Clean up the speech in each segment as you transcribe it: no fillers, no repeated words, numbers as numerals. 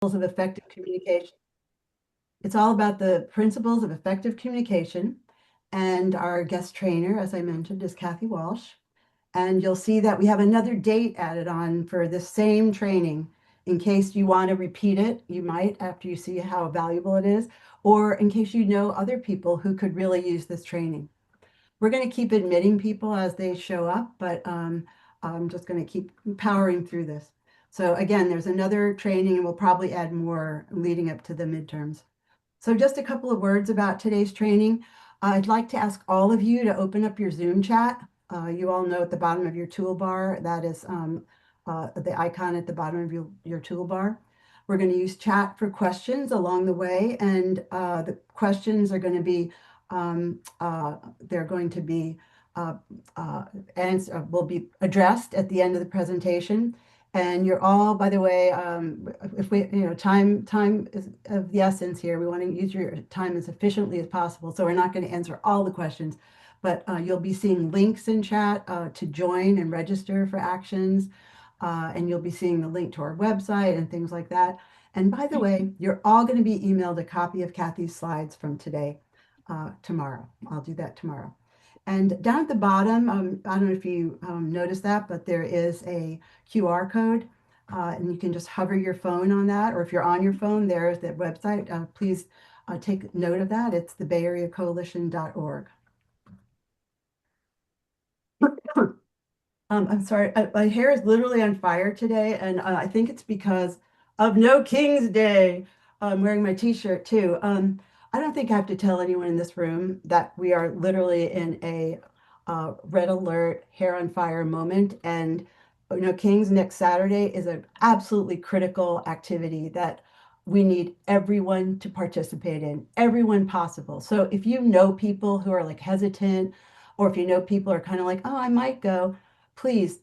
of effective communication. It's all about the principles of effective communication. And our guest trainer, as I mentioned, is Kathi Walsh. And you'll see that we have another date added on for the same training. In case you want to repeat it, you might after you see how valuable it is, or in case you know other people who could really use this training. We're going to keep admitting people as they show up, but I'm just going to keep powering through this. So again, there's another training, and we'll probably add more leading up to the midterms. So just a couple of words about today's training. I'd like to ask all of you to open up your Zoom chat. You all know at the bottom of your toolbar, that is the icon at the bottom of your toolbar. We're going to use chat for questions along the way, and the questions are going to be, they're going to be, will be addressed at the end of the presentation. And you're all, by the way, if we, time is of the essence here. We want to use your time as efficiently as possible. So we're not going to answer all the questions, but you'll be seeing links in chat to join and register for actions. And you'll be seeing the link to our website and things like that. And by the way, you're all going to be emailed a copy of Kathy's slides from today, tomorrow. I'll do that tomorrow. And down at the bottom, I don't know if you noticed that, but there is a QR code, and you can just hover your phone on that, or if you're on your phone, there's the website. Please take note of that. It's the BayAreaCoalition.org. I'm sorry, my hair is literally on fire today, and I think it's because of No King's Day. I'm wearing my t-shirt too. I don't think I have to tell anyone in this room that we are literally in a red alert, hair on fire moment. And No King's next Saturday is an absolutely critical activity that we need everyone to participate in, everyone possible. So if you know people who are like hesitant, or if you know people are kind of like, oh, I might go, please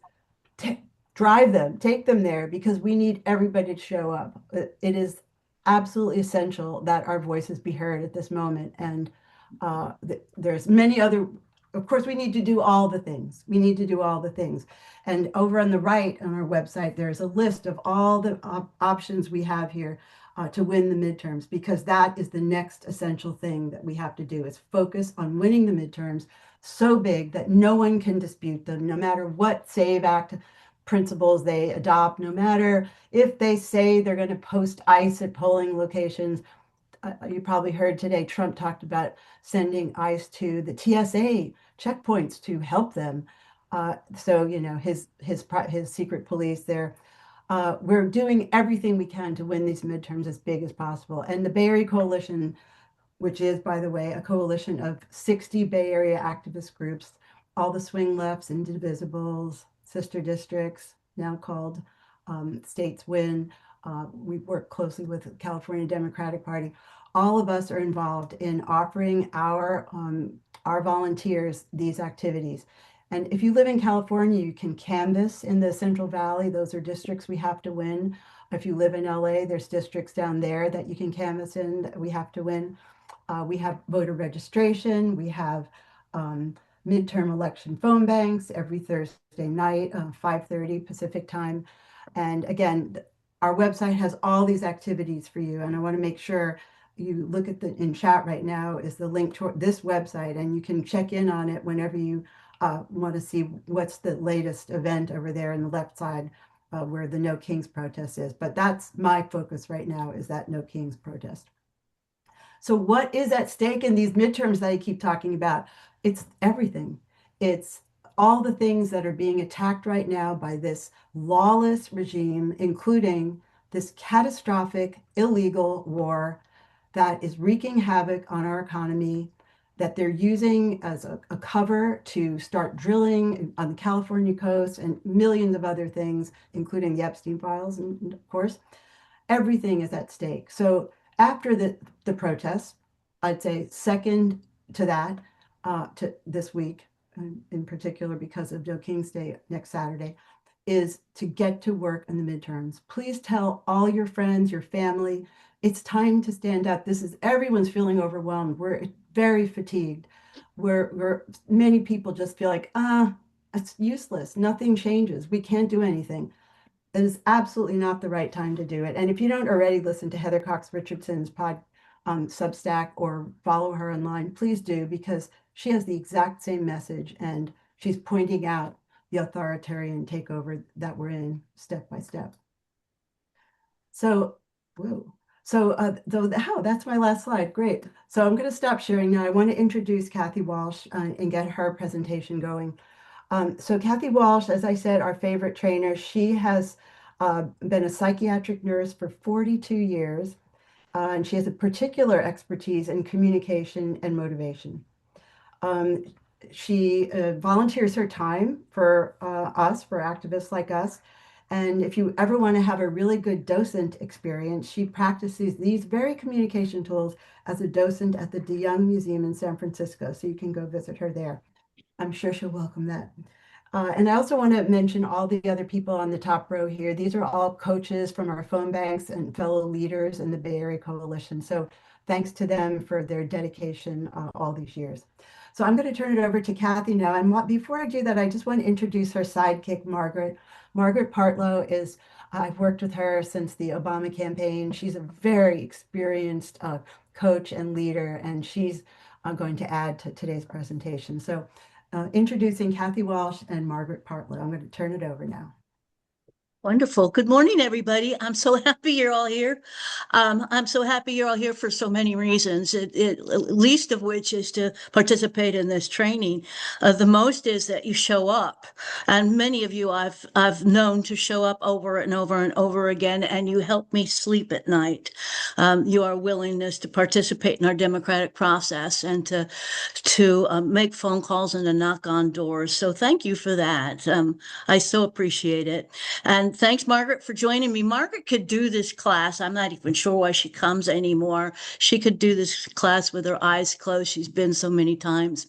drive them, take them there, because we need everybody to show up. It is absolutely essential that our voices be heard at this moment. And there's many other, of course, we need to do all the things. We need to do all the things. And over on the right on our website, there's a list of all the options we have here to win the midterms, because that is the next essential thing that we have to do, is focus on winning the midterms so big that no one can dispute them, no matter what SAVE Act principles they adopt, no matter if they say they're going to post ICE at polling locations. You probably heard today Trump talked about sending ICE to the TSA checkpoints to help them. So his secret police there. We're doing everything we can to win these midterms as big as possible. And the Bay Area Coalition, which is, by the way, a coalition of 60 Bay Area activist groups, all the swing lefts, indivisibles, sister districts, now called States Win. We work closely with the California Democratic Party. All of us are involved in offering our volunteers these activities. And if you live in California, you can canvass in the Central Valley. Those are districts we have to win. If you live in LA, there's districts down there that you can canvass in that we have to win. We have voter registration. We have midterm election phone banks every Thursday night, 5:30 Pacific time. And again, our website has all these activities for you. And I want to make sure you look at in chat right now is the link to this website, and you can check in on it whenever you want to see what's the latest event over there on the left side where the No Kings protest is. But that's my focus right now, is that No Kings protest. So what is at stake in these midterms that I keep talking about? It's everything. It's all the things that are being attacked right now by this lawless regime, including this catastrophic, illegal war that is wreaking havoc on our economy, that they're using as a cover to start drilling on the California coast and millions of other things, including the Epstein files, and of course, everything is at stake. So after the protests, I'd say second to that, to this week, in particular because of No King's Day next Saturday, is to get to work in the midterms. Please tell all your friends, your family, it's time to stand up. Everyone's feeling overwhelmed. We're very fatigued. Many people just feel like, it's useless. Nothing changes. We can't do anything. then it's absolutely not the right time to do it. And if you don't already listen to Heather Cox Richardson's Substack or follow her online, please do, because she has the exact same message and she's pointing out the authoritarian takeover that we're in step by step. So, whoa. That's my last slide. Great. So I'm going to stop sharing now. I want to introduce Kathi Walsh and get her presentation going. So Kathi Walsh, as I said, our favorite trainer, she has been a psychiatric nurse for 42 years, and she has a particular expertise in communication and motivation. Um, she volunteers her time for us, for activists like us. And if you ever want to have a really good docent experience, she practices these very communication tools as a docent at the DeYoung Museum in San Francisco. So you can go visit her there. I'm sure she'll welcome that. And I also want to mention all the other people on the top row here. These are all coaches from our phone banks and fellow leaders in the Bay Area Coalition. So thanks to them for their dedication all these years. So I'm going to turn it over to Kathi now. And before I do that, I just want to introduce her sidekick, Margaret. Margaret Partlow is, I've worked with her since the Obama campaign. She's a very experienced coach and leader, and she's going to add to today's presentation. So introducing Kathi Walsh and Margaret Partlow. I'm going to turn it over now. Wonderful. Good morning, everybody. I'm so happy you're all here. I'm so happy you're all here for so many reasons, least of which is to participate in this training. The most is that you show up. And many of you I've known to show up over and over and over again, and you help me sleep at night. Your willingness to participate in our democratic process and to make phone calls and to knock on doors. So thank you for that. I so appreciate it. And thanks, Margaret, for joining me. Margaret could do this class. I'm not even sure why she comes anymore. She could do this class with her eyes closed. She's been so many times.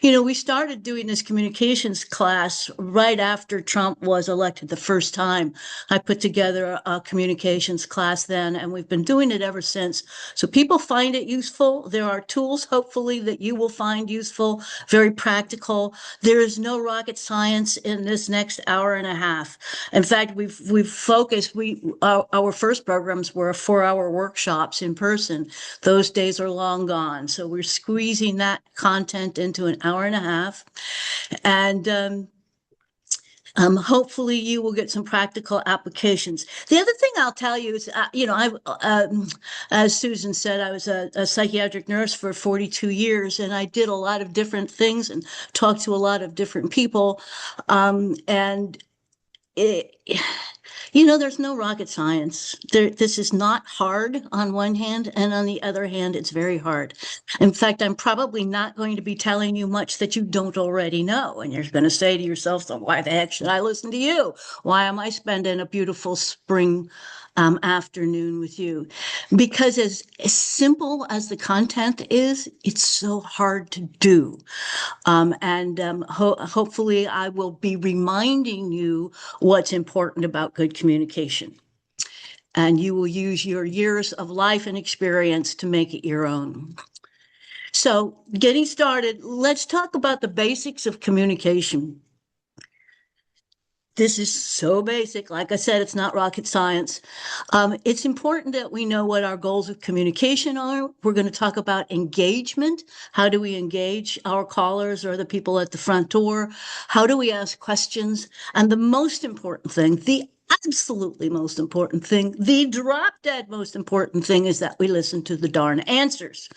You know, we started doing this communications class right after Trump was elected the first time. I put together a communications class then, and we've been doing it ever since. So people find it useful. There are tools, hopefully, that you will find useful, very practical. There is no rocket science in this next hour and a half. In fact, we've focused. Our first programs were 4-hour workshops in person. Those days are long gone. So we're squeezing that content into an hour and a half, and hopefully you will get some practical applications. The other thing I'll tell you is, as Susan said, I was a psychiatric nurse for 42 years, and I did a lot of different things and talked to a lot of different people, and there's no rocket science. This is not hard on one hand, and on the other hand, it's very hard. In fact, I'm probably not going to be telling you much that you don't already know. And you're going to say to yourself, so why the heck should I listen to you? Why am I spending a beautiful spring afternoon with you? Because as simple as the content is, it's so hard to do. Hopefully I will be reminding you what's important about good communication. And you will use your years of life and experience to make it your own. So getting started, let's talk about the basics of communication. This is so basic. Like I said, it's not rocket science. It's important that we know what our goals of communication are. We're going to talk about engagement. How do we engage our callers or the people at the front door? How do we ask questions? And the most important thing, the absolutely most important thing, the drop dead most important thing is that we listen to the darn answers.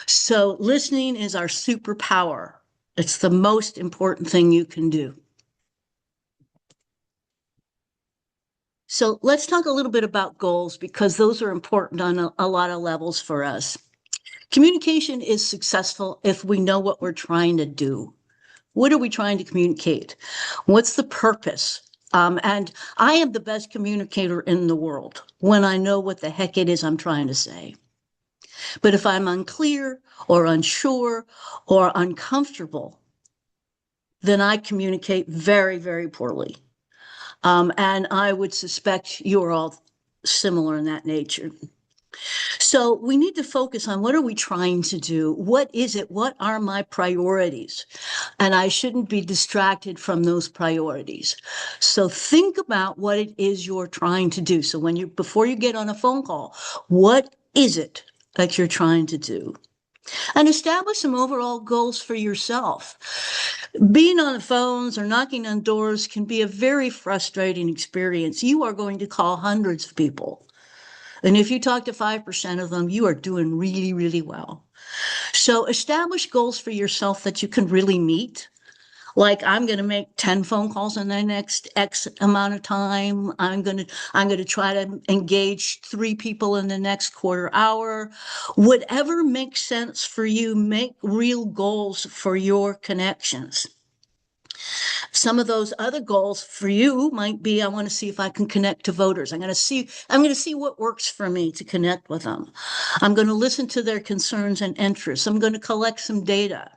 So listening is our superpower. It's the most important thing you can do. So let's talk a little bit about goals, because those are important on a lot of levels for us. Communication is successful if we know what we're trying to do. What are we trying to communicate? What's the purpose? And I am the best communicator in the world when I know what the heck it is I'm trying to say. But if I'm unclear or unsure or uncomfortable, then I communicate very, very poorly. And I would suspect you're all similar in that nature. So we need to focus on what are we trying to do? What is it? What are my priorities? And I shouldn't be distracted from those priorities. So think about what it is you're trying to do. So before you get on a phone call, what is it that you're trying to do? And establish some overall goals for yourself. Being on the phones or knocking on doors can be a very frustrating experience. You are going to call hundreds of people. And if you talk to 5% of them, you are doing really, really well. So establish goals for yourself that you can really meet. Like, I'm going to make 10 phone calls in the next X amount of time. I'm going to try to engage 3 people in the next quarter hour. Whatever makes sense for you, make real goals for your connections. Some of those other goals for you might be, I want to see if I can connect to voters. I'm going to see what works for me to connect with them. I'm going to listen to their concerns and interests. I'm going to collect some data.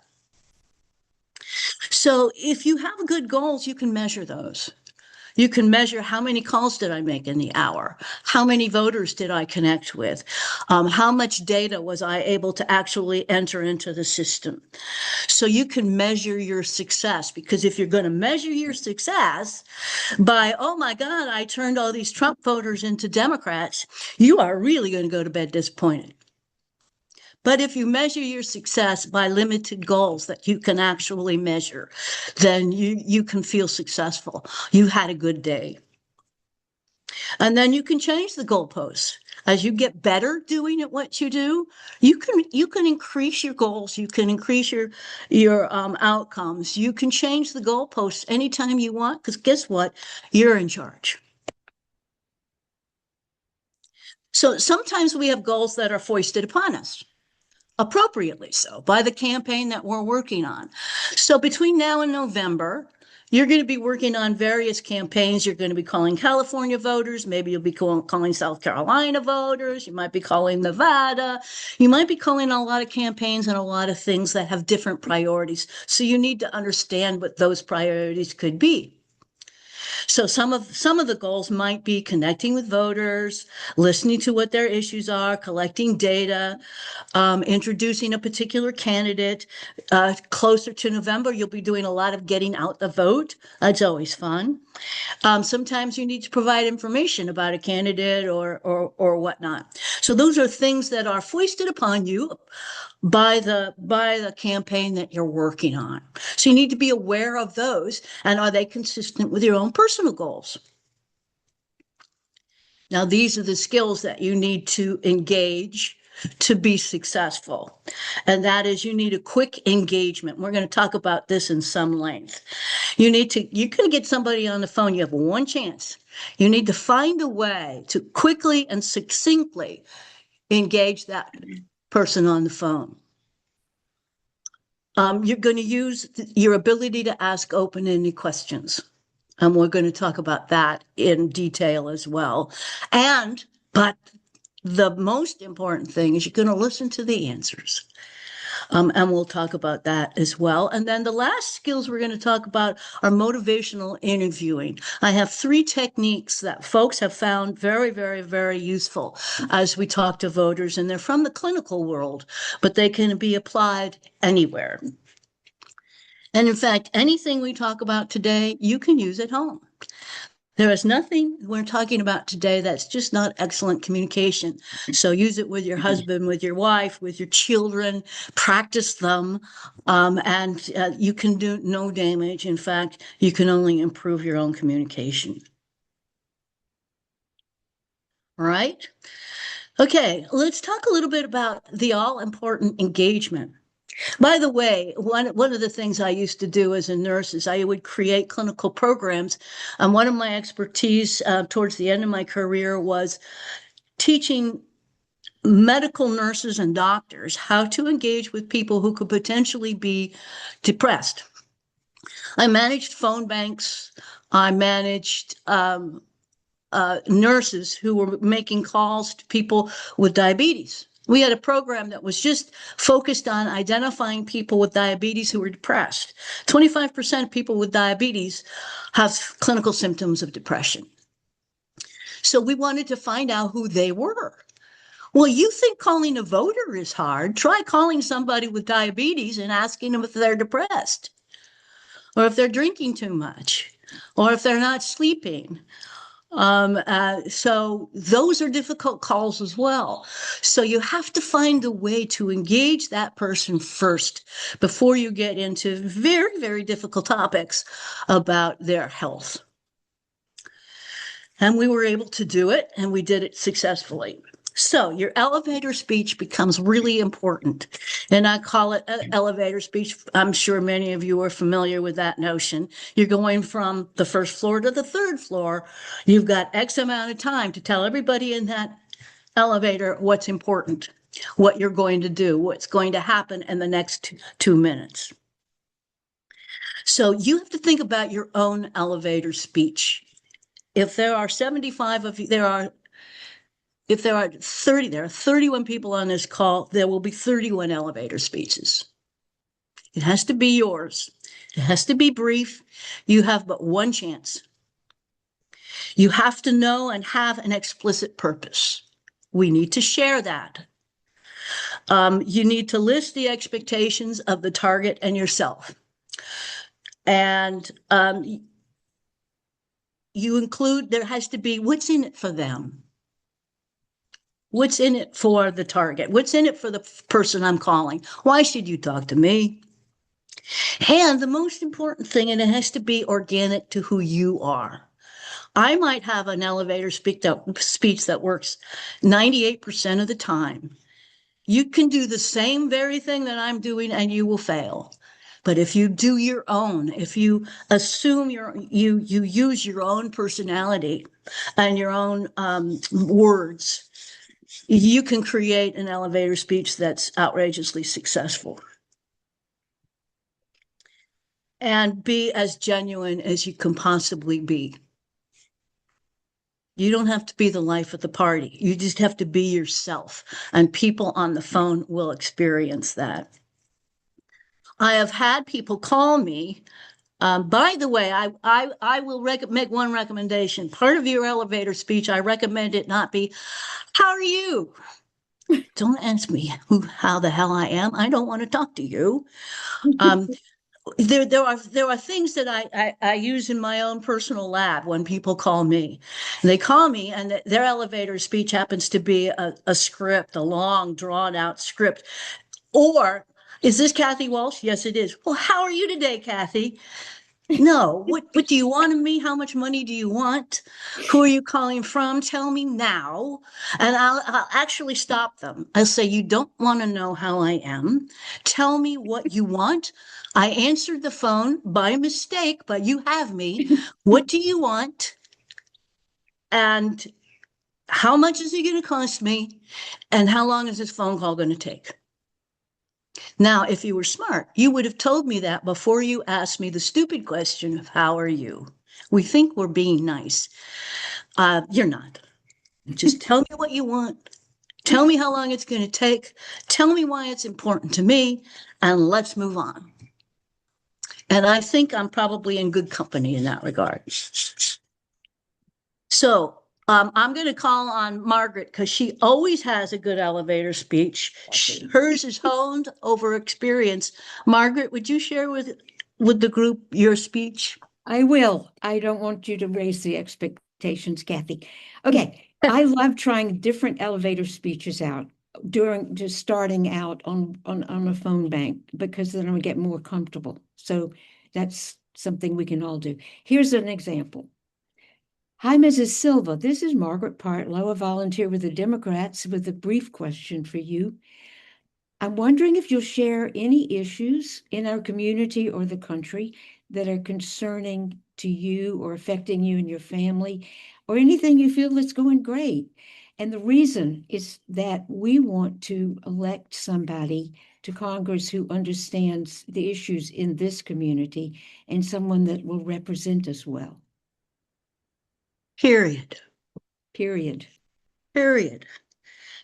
So if you have good goals, you can measure those. You can measure how many calls did I make in the hour? How many voters did I connect with? How much data was I able to actually enter into the system? So you can measure your success, because if you're going to measure your success by, oh my God, I turned all these Trump voters into Democrats, you are really going to go to bed disappointed. But if you measure your success by limited goals that you can actually measure, then you can feel successful. You had a good day. And then you can change the goalposts. As you get better doing at what you do, you can increase your goals. You can increase your outcomes. You can change the goalposts anytime you want, because guess what? You're in charge. So sometimes we have goals that are foisted upon us, appropriately so, by the campaign that we're working on. So between now and November, you're going to be working on various campaigns. You're going to be calling California voters. Maybe you'll be calling South Carolina voters. You might be calling Nevada. You might be calling a lot of campaigns and a lot of things that have different priorities. So you need to understand what those priorities could be. So some of the goals might be connecting with voters, listening to what their issues are, collecting data, introducing a particular candidate. Closer to November, you'll be doing a lot of getting out the vote. That's always fun. Sometimes you need to provide information about a candidate or whatnot. So those are things that are foisted upon you by the campaign that you're working on. So you need to be aware of those, and are they consistent with your own personal goals? Now, these are the skills that you need to engage to be successful. And that is, you need a quick engagement. We're going to talk about this in some length. You're going to get somebody on the phone. You have one chance. You need to find a way to quickly and succinctly engage that person on the phone. You're going to use your ability to ask open-ended questions. And we're going to talk about that in detail as well. But the most important thing is you're going to listen to the answers. And we'll talk about that as well. And then the last skills we're going to talk about are motivational interviewing. I have 3 techniques that folks have found very, very, very useful as we talk to voters, and they're from the clinical world, but they can be applied anywhere. And in fact, anything we talk about today, you can use at home. There is nothing we're talking about today that's just not excellent communication. So use it with your husband, with your wife, with your children, practice them, and you can do no damage. In fact, you can only improve your own communication. All right? Okay, let's talk a little bit about the all-important engagement. By the way, one of the things I used to do as a nurse is I would create clinical programs. And one of my expertise towards the end of my career was teaching medical nurses and doctors how to engage with people who could potentially be depressed. I managed phone banks. I managed nurses who were making calls to people with diabetes. We had a program that was just focused on identifying people with diabetes who were depressed. 25% of people with diabetes have clinical symptoms of depression. So we wanted to find out who they were. Well, you think calling a voter is hard? Try calling somebody with diabetes and asking them if they're depressed, or if they're drinking too much, or if they're not sleeping. So those are difficult calls as well. So you have to find a way to engage that person first before you get into very, very difficult topics about their health. And we were able to do it, and we did it successfully. So your elevator speech becomes really important. And I call it elevator speech. I'm sure many of you are familiar with that notion. You're going from the first floor to the third floor. You've got X amount of time to tell everybody in that elevator what's important, what you're going to do, what's going to happen in the next 2 minutes. So you have to think about your own elevator speech. If there are 75 of you, if there are 30, there are 31 people on this call, there will be 31 elevator speeches. It has to be yours. It has to be brief. You have but one chance. You have to know and have an explicit purpose. We need to share that. You need to list the expectations of the target and yourself. And you include, there has to be what's in it for them. What's in it for the target? What's in it for the person I'm calling? Why should you talk to me? And the most important thing, and it has to be organic to who you are. I might have an elevator speech that works 98% of the time. You can do the same very thing that I'm doing and you will fail. But if you do your own, if you assume you use your own personality and your own words, you can create an elevator speech that's outrageously successful. And be as genuine as you can possibly be. You don't have to be the life of the party. You just have to be yourself. And people on the phone will experience that. I have had people call me. By the way, I will make one recommendation. Part of your elevator speech, I recommend it not be, how are you? Don't ask me how the hell I am. I don't want to talk to you. There are things that I use in my own personal lab when people call me. And they call me and their elevator speech happens to be a script, a long drawn out script. Or is this Kathi Walsh? Yes, it is. Well, how are you today, Kathi? No. What do you want of me? How much money do you want? Who are you calling from? Tell me now. And I'll actually stop them. I'll say, you don't want to know how I am. Tell me what you want. I answered the phone by mistake, but you have me. What do you want? And how much is it going to cost me? And how long is this phone call going to take? Now, if you were smart, you would have told me that before you asked me the stupid question of how are you? We think we're being nice. You're not. Just tell me what you want. Tell me how long it's going to take. Tell me why it's important to me, and let's move on. And I think I'm probably in good company in that regard. So I'm going to call on Margaret because she always has a good elevator speech. Hers is honed over experience. Margaret, would you share with the group your speech? I will. I don't want you to raise the expectations, Kathi. Okay. I love trying different elevator speeches out during just starting out on a phone bank because then I get more comfortable. So that's something we can all do. Here's an example. Hi, Mrs. Silva. This is Margaret Partlow, a volunteer with the Democrats, with a brief question for you. I'm wondering if you'll share any issues in our community or the country that are concerning to you or affecting you and your family, or anything you feel that's going great. And the reason is that we want to elect somebody to Congress who understands the issues in this community and someone that will represent us well. Period. Period. Period.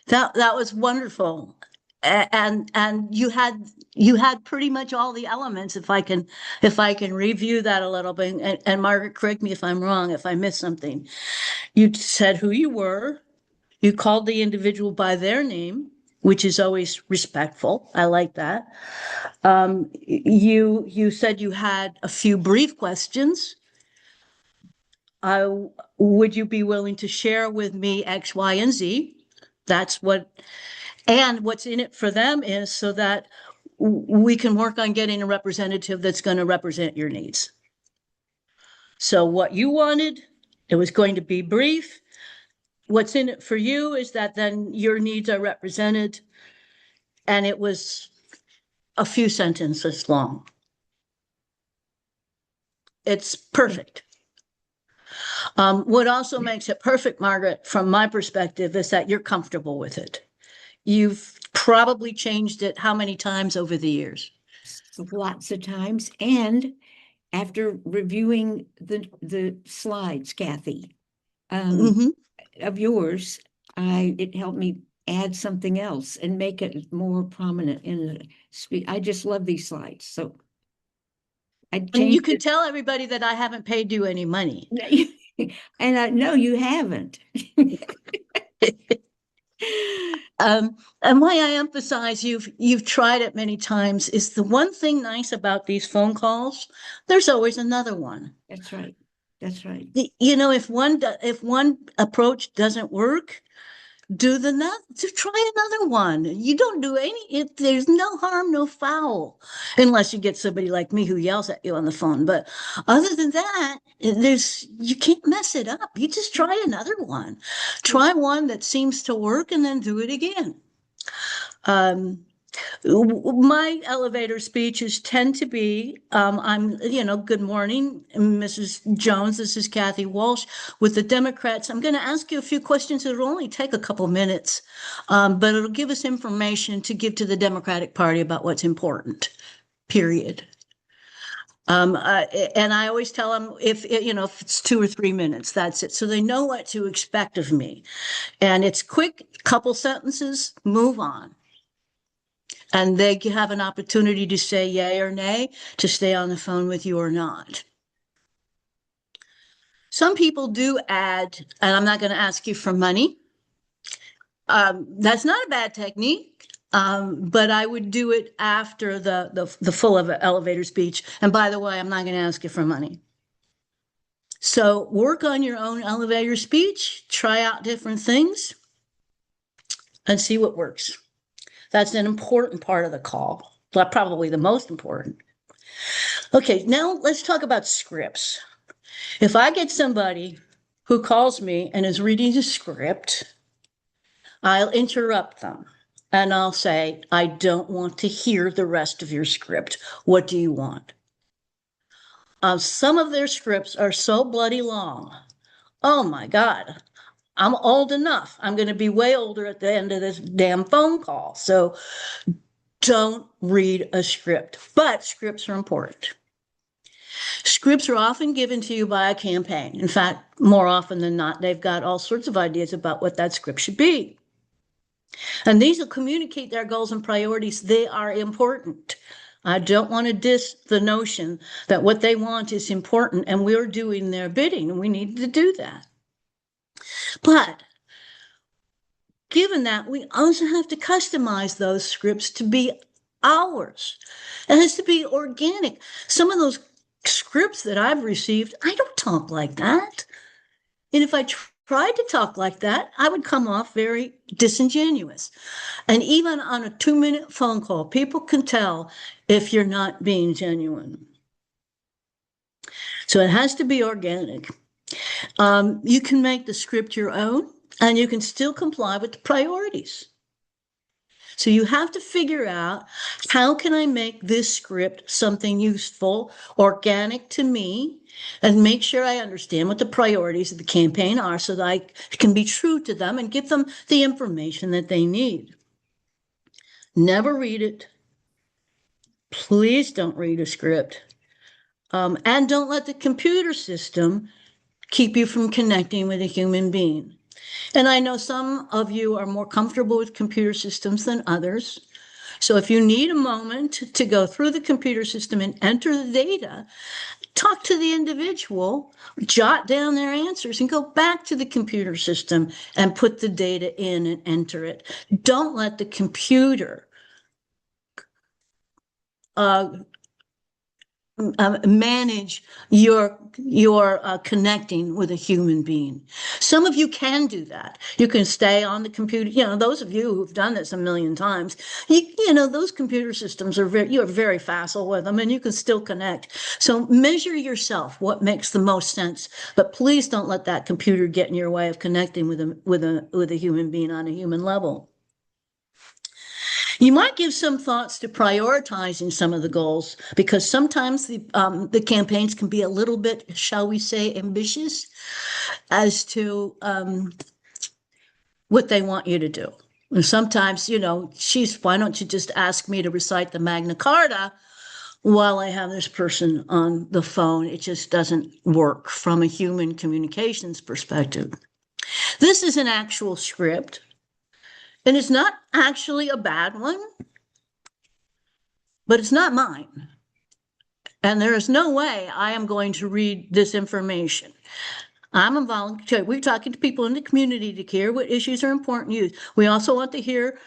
That was wonderful. And you had pretty much all the elements. If I can review that a little bit, and Margaret, correct me if I'm wrong, if I missed something. You said who you were, You called the individual by their name, which is always respectful. I like that. You said you had a few brief questions. Would you be willing to share with me X, Y, and Z? That's what, and what's in it for them is so that we can work on getting a representative that's going to represent your needs. So what you wanted, it was going to be brief. What's in it for you is that then your needs are represented, and it was a few sentences long. It's perfect. What also makes it perfect, Margaret, from my perspective, is that you're comfortable with it. You've probably changed it how many times over the years? Lots of times. And after reviewing the slides, Kathy, of yours, it helped me add something else and make it more prominent in the speech. I just love these slides. So I And you changed can it. tell everybody that I haven't paid you any money. And no, you haven't. And why I emphasize you've tried it many times is the one thing nice about these phone calls, there's always another one. That's right. That's right. You know, if one approach doesn't work, try another one. You don't do there's no harm, no foul, unless you get somebody like me who yells at you on the phone. But other than that, you can't mess it up. You just try another one. Try one that seems to work and then do it again. My elevator speeches tend to be, good morning, Mrs. Jones. This is Kathy Walsh with the Democrats. I'm going to ask you a few questions. It'll only take a couple minutes, but it'll give us information to give to the Democratic Party about what's important, period. And I always tell them if it's 2 or 3 minutes, that's it. So they know what to expect of me. And it's quick, couple sentences, move on. And they have an opportunity to say yay or nay, to stay on the phone with you or not. Some people do add, and I'm not going to ask you for money. That's not a bad technique, but I would do it after the full elevator speech. And by the way, I'm not going to ask you for money. So work on your own elevator speech, try out different things, and see what works. That's an important part of the call, probably the most important. Okay, now let's talk about scripts. If I get somebody who calls me and is reading a script, I'll interrupt them and I'll say, I don't want to hear the rest of your script. What do you want? Some of their scripts are so bloody long. Oh my God. I'm old enough. I'm going to be way older at the end of this damn phone call. So don't read a script, but scripts are important. Scripts are often given to you by a campaign. In fact, more often than not, they've got all sorts of ideas about what that script should be. And these will communicate their goals and priorities. They are important. I don't want to diss the notion that what they want is important and we're doing their bidding, and we need to do that. But given that, we also have to customize those scripts to be ours. It has to be organic. Some of those scripts that I've received, I don't talk like that. And if I tried to talk like that, I would come off very disingenuous. And even on a 2-minute phone call, people can tell if you're not being genuine. So it has to be organic. You can make the script your own, and you can still comply with the priorities. So you have to figure out, how can I make this script something useful, organic to me, and make sure I understand what the priorities of the campaign are so that I can be true to them and give them the information that they need. Never read it. Please don't read a script. And don't let the computer system keep you from connecting with a human being. And I know some of you are more comfortable with computer systems than others. So if you need a moment to go through the computer system and enter the data, talk to the individual, jot down their answers, and go back to the computer system and put the data in and enter it. Don't let the computer manage your connecting with a human being. Some of you can do that. You can stay on the computer. You know, those of you who've done this a million times, you know, those computer systems you're very facile with them, and you can still connect. So measure yourself what makes the most sense, but please don't let that computer get in your way of connecting with a human being on a human level. You might give some thoughts to prioritizing some of the goals, because sometimes the campaigns can be a little bit, shall we say, ambitious as to what they want you to do. And sometimes, you know, geez, why don't you just ask me to recite the Magna Carta while I have this person on the phone? It just doesn't work from a human communications perspective. This is an actual script, and it's not actually a bad one, but it's not mine. And there is no way I am going to read this information. I'm a volunteer. We're talking to people in the community to hear what issues are important to you. We also want to hear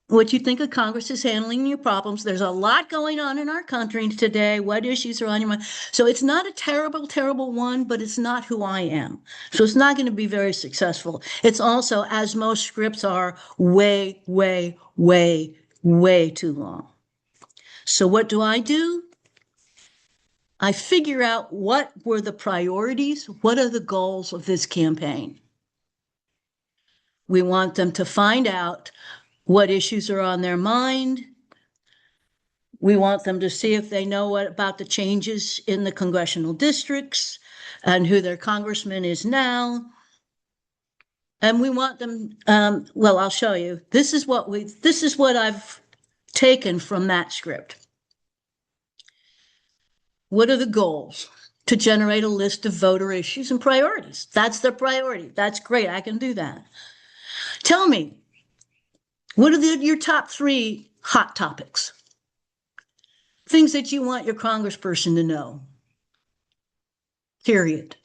what you think of Congress is handling your problems. There's a lot going on in our country today. What issues are on your mind? So it's not a terrible, terrible one, but it's not who I am. So it's not going to be very successful. It's also, as most scripts are, way, way, way, way too long. So what do? I figure out what were the priorities, what are the goals of this campaign. We want them to find out what issues are on their mind. We want them to see if they know what about the changes in the congressional districts and who their congressman is now. And we want them, well, I'll show you. This is what I've taken from that script. What are the goals? To generate a list of voter issues and priorities. That's their priority. That's great. I can do that. Tell me, what are your top 3 hot topics? Things that you want your congressperson to know. Period.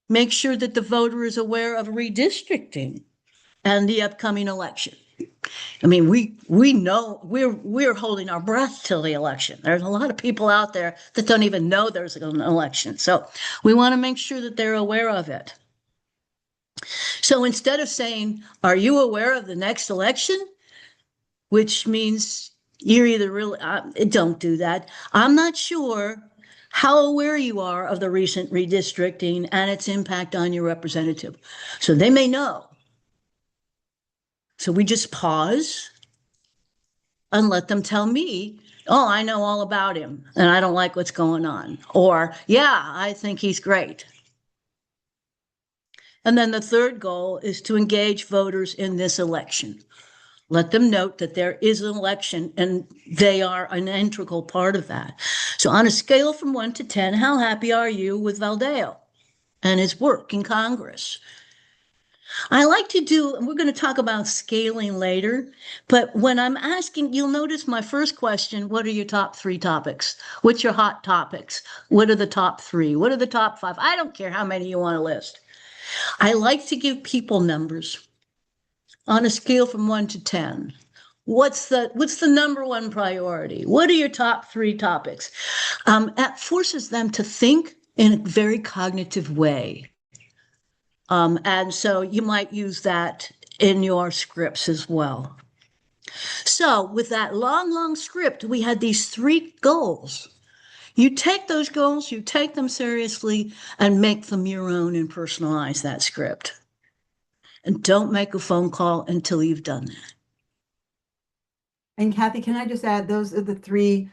Make sure that the voter is aware of redistricting and the upcoming election. I mean, we know we're holding our breath till the election. There's a lot of people out there that don't even know there's an election. So we want to make sure that they're aware of it. So instead of saying, are you aware of the next election? Which means you're either really, don't do that. I'm not sure how aware you are of the recent redistricting and its impact on your representative. So they may know. So we just pause and let them tell me, oh, I know all about him and I don't like what's going on. Or, yeah, I think he's great. And then the third goal is to engage voters in this election. Let them note that there is an election and they are an integral part of that. So on a scale from 1 to 10, how happy are you with Valdeo and his work in Congress? I like to do, and we're going to talk about scaling later, but when I'm asking, you'll notice my first question, what are your top 3 topics? What's your hot topics? What are the top 3? What are the top 5? I don't care how many you want to list. I like to give people numbers on a scale from 1 to 10. What's the number 1 priority? What are your top 3 topics? That forces them to think in a very cognitive way. And so you might use that in your scripts as well. So with that long, long script, we had these 3 goals. You take those goals, you take them seriously, and make them your own and personalize that script. And don't make a phone call until you've done that. And Kathy, can I just add, those are the 3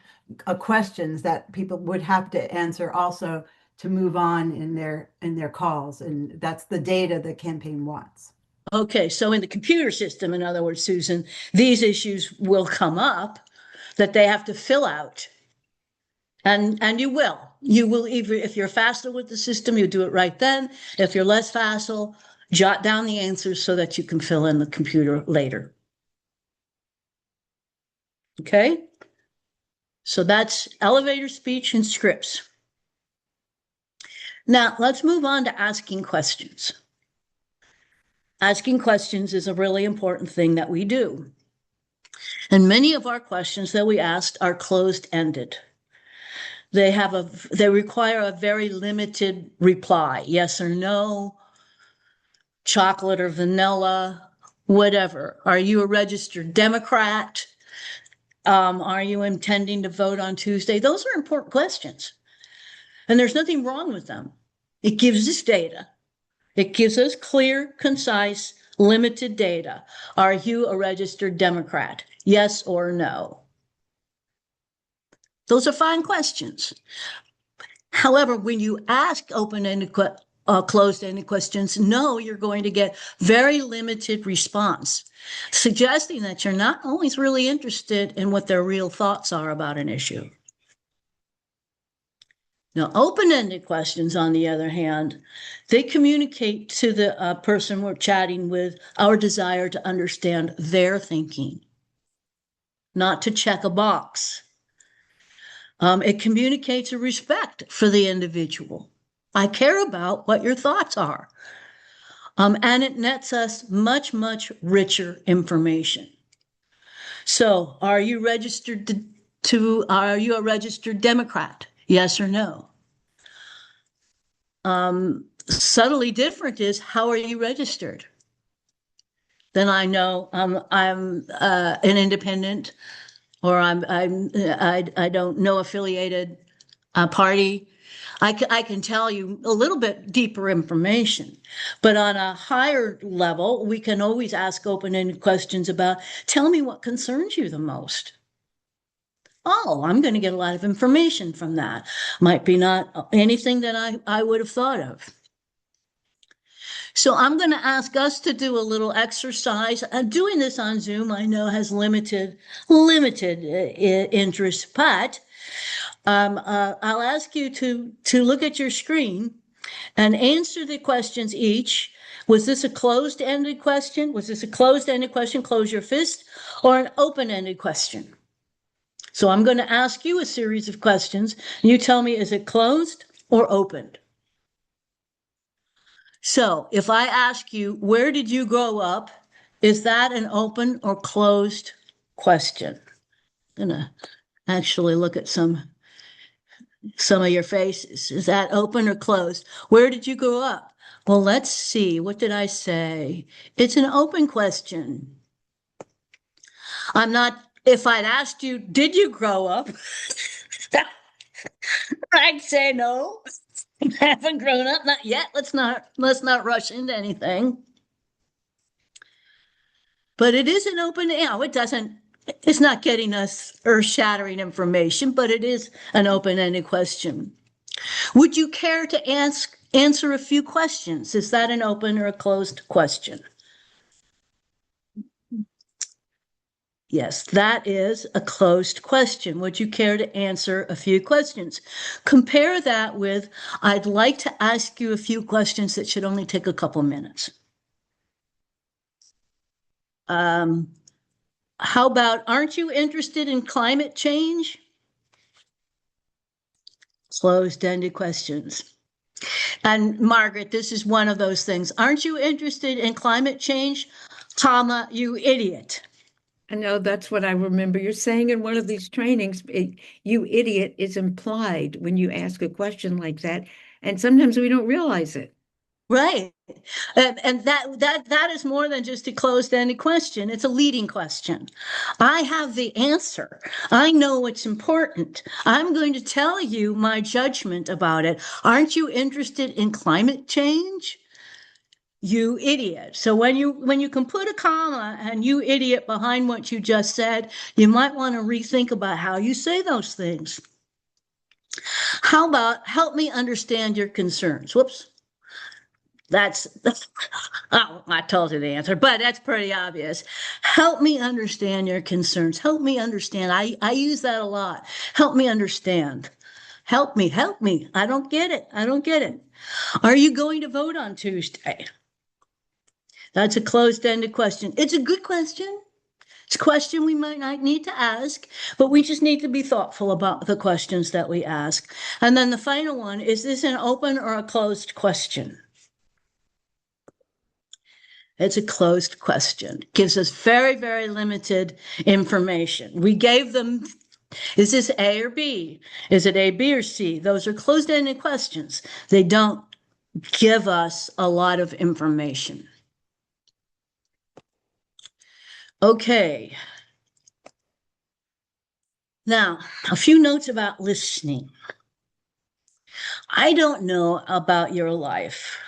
questions that people would have to answer also to move on in their calls. And that's the data the campaign wants. Okay, so in the computer system, in other words, Susan, these issues will come up that they have to fill out. And you will. You will either, if you're facile with the system, you do it right then. If you're less facile, jot down the answers so that you can fill in the computer later. Okay? So that's elevator speech and scripts. Now, let's move on to asking questions. Asking questions is a really important thing that we do. And many of our questions that we asked are closed-ended. They require a very limited reply, yes or no, chocolate or vanilla, whatever. Are you a registered Democrat? Are you intending to vote on Tuesday? Those are important questions. And there's nothing wrong with them. It gives us data. It gives us clear, concise, limited data. Are you a registered Democrat? Yes or no? Those are fine questions. However, when you ask open-ended, closed-ended questions, no, you're going to get very limited response, suggesting that you're not always really interested in what their real thoughts are about an issue. Now, open-ended questions, on the other hand, they communicate to the person we're chatting with our desire to understand their thinking, not to check a box. It communicates a respect for the individual. I care about what your thoughts are. And it nets us much, much richer information. So, are you registered are you a registered Democrat? Yes or no? Subtly different is, how are you registered? Then I know I'm an independent, or I don't know affiliated party. I can tell you a little bit deeper information, but on a higher level, we can always ask open-ended questions about, tell me what concerns you the most. Oh, I'm going to get a lot of information from that. Might be not anything that I would have thought of. So I'm going to ask us to do a little exercise. Doing this on Zoom, I know, has limited interest, but I'll ask you to look at your screen and answer the questions each. Was this a closed-ended question? Was this a closed-ended question, close your fist, or an open-ended question? So I'm going to ask you a series of questions, and you tell me, is it closed or opened? So if I ask you, where did you grow up? Is that an open or closed question? I'm going to actually look at some of your faces. Is that open or closed? Where did you grow up? Well, let's see. What did I say? It's an open question. If I'd asked you, did you grow up? I'd say no. I haven't grown up, not yet. Let's not rush into anything. But it is an open, it's not getting us earth-shattering information, but it is an open-ended question. Would you care to answer a few questions? Is that an open or a closed question? Yes, that is a closed question. Would you care to answer a few questions? Compare that with, I'd like to ask you a few questions that should only take a couple minutes. How about, aren't you interested in climate change? Closed-ended questions. And Margaret, this is one of those things. Aren't you interested in climate change, comma, you idiot? I know that's what I remember you're saying in one of these trainings. You idiot is implied when you ask a question like that. And sometimes we don't realize it. Right. And that is more than just a closed-ended question. It's a leading question. I have the answer. I know what's important. I'm going to tell you my judgment about it. Aren't you interested in climate change? You idiot. So when you can put a comma and you idiot behind what you just said, you might want to rethink about how you say those things. How about, help me understand your concerns? Whoops. That's oh, I told you the answer, but that's pretty obvious. Help me understand your concerns. Help me understand. I use that a lot. Help me understand. Help me. I don't get it. Are you going to vote on Tuesday? That's a closed-ended question. It's a good question. It's a question we might not need to ask, but we just need to be thoughtful about the questions that we ask. And then the final one, is this an open or a closed question? It's a closed question. Gives us very, very limited information. We gave them, is this A or B? Is it A, B, or C? Those are closed-ended questions. They don't give us a lot of information. Okay. Now, a few notes about listening. I don't know about your life.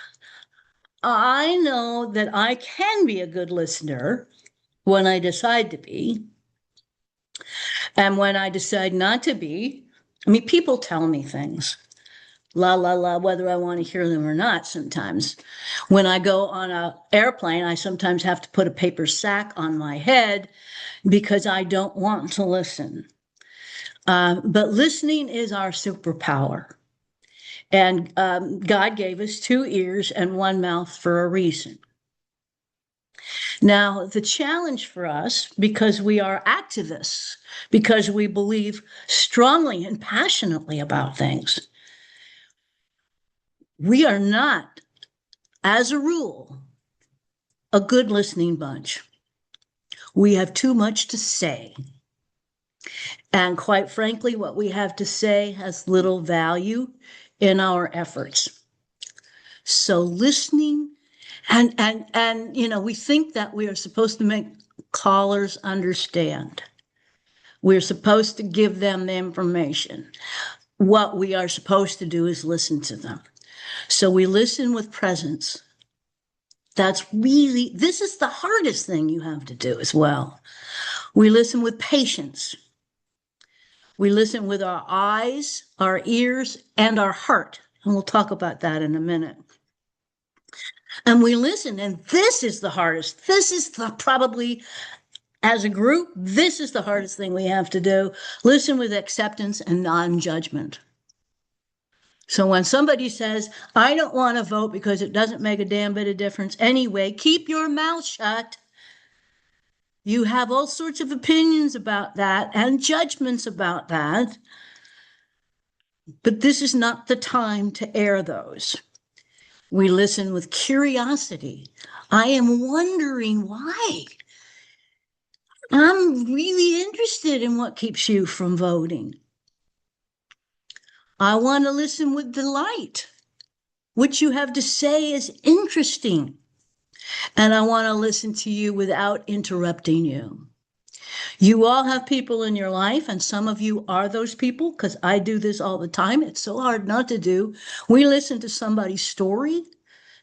I know that I can be a good listener when I decide to be. And when I decide not to be, I mean, people tell me things, la, la, la, whether I want to hear them or not sometimes. When I go on an airplane, I sometimes have to put a paper sack on my head because I don't want to listen. But listening is our superpower. And God gave us 2 ears and 1 mouth for a reason. Now, the challenge for us, because we are activists, because we believe strongly and passionately about things, we are not, as a rule, a good listening bunch. We have too much to say. And quite frankly, what we have to say has little value in our efforts. So listening, and you know, we think that we are supposed to make callers understand. We're supposed to give them the information. What we are supposed to do is listen to them. So we listen with presence. This is the hardest thing you have to do as well. We listen with patience. We listen with our eyes, our ears, and our heart. And we'll talk about that in a minute. And we listen, and this is the hardest. This is probably, as a group, this is the hardest thing we have to do. Listen with acceptance and non-judgment. So when somebody says, I don't want to vote because it doesn't make a damn bit of difference anyway, keep your mouth shut. You have all sorts of opinions about that and judgments about that. But this is not the time to air those. We listen with curiosity. I am wondering why. I'm really interested in what keeps you from voting. I want to listen with delight. What you have to say is interesting. And I want to listen to you without interrupting you. You all have people in your life, and some of you are those people, because I do this all the time. It's so hard not to do. We listen to somebody's story,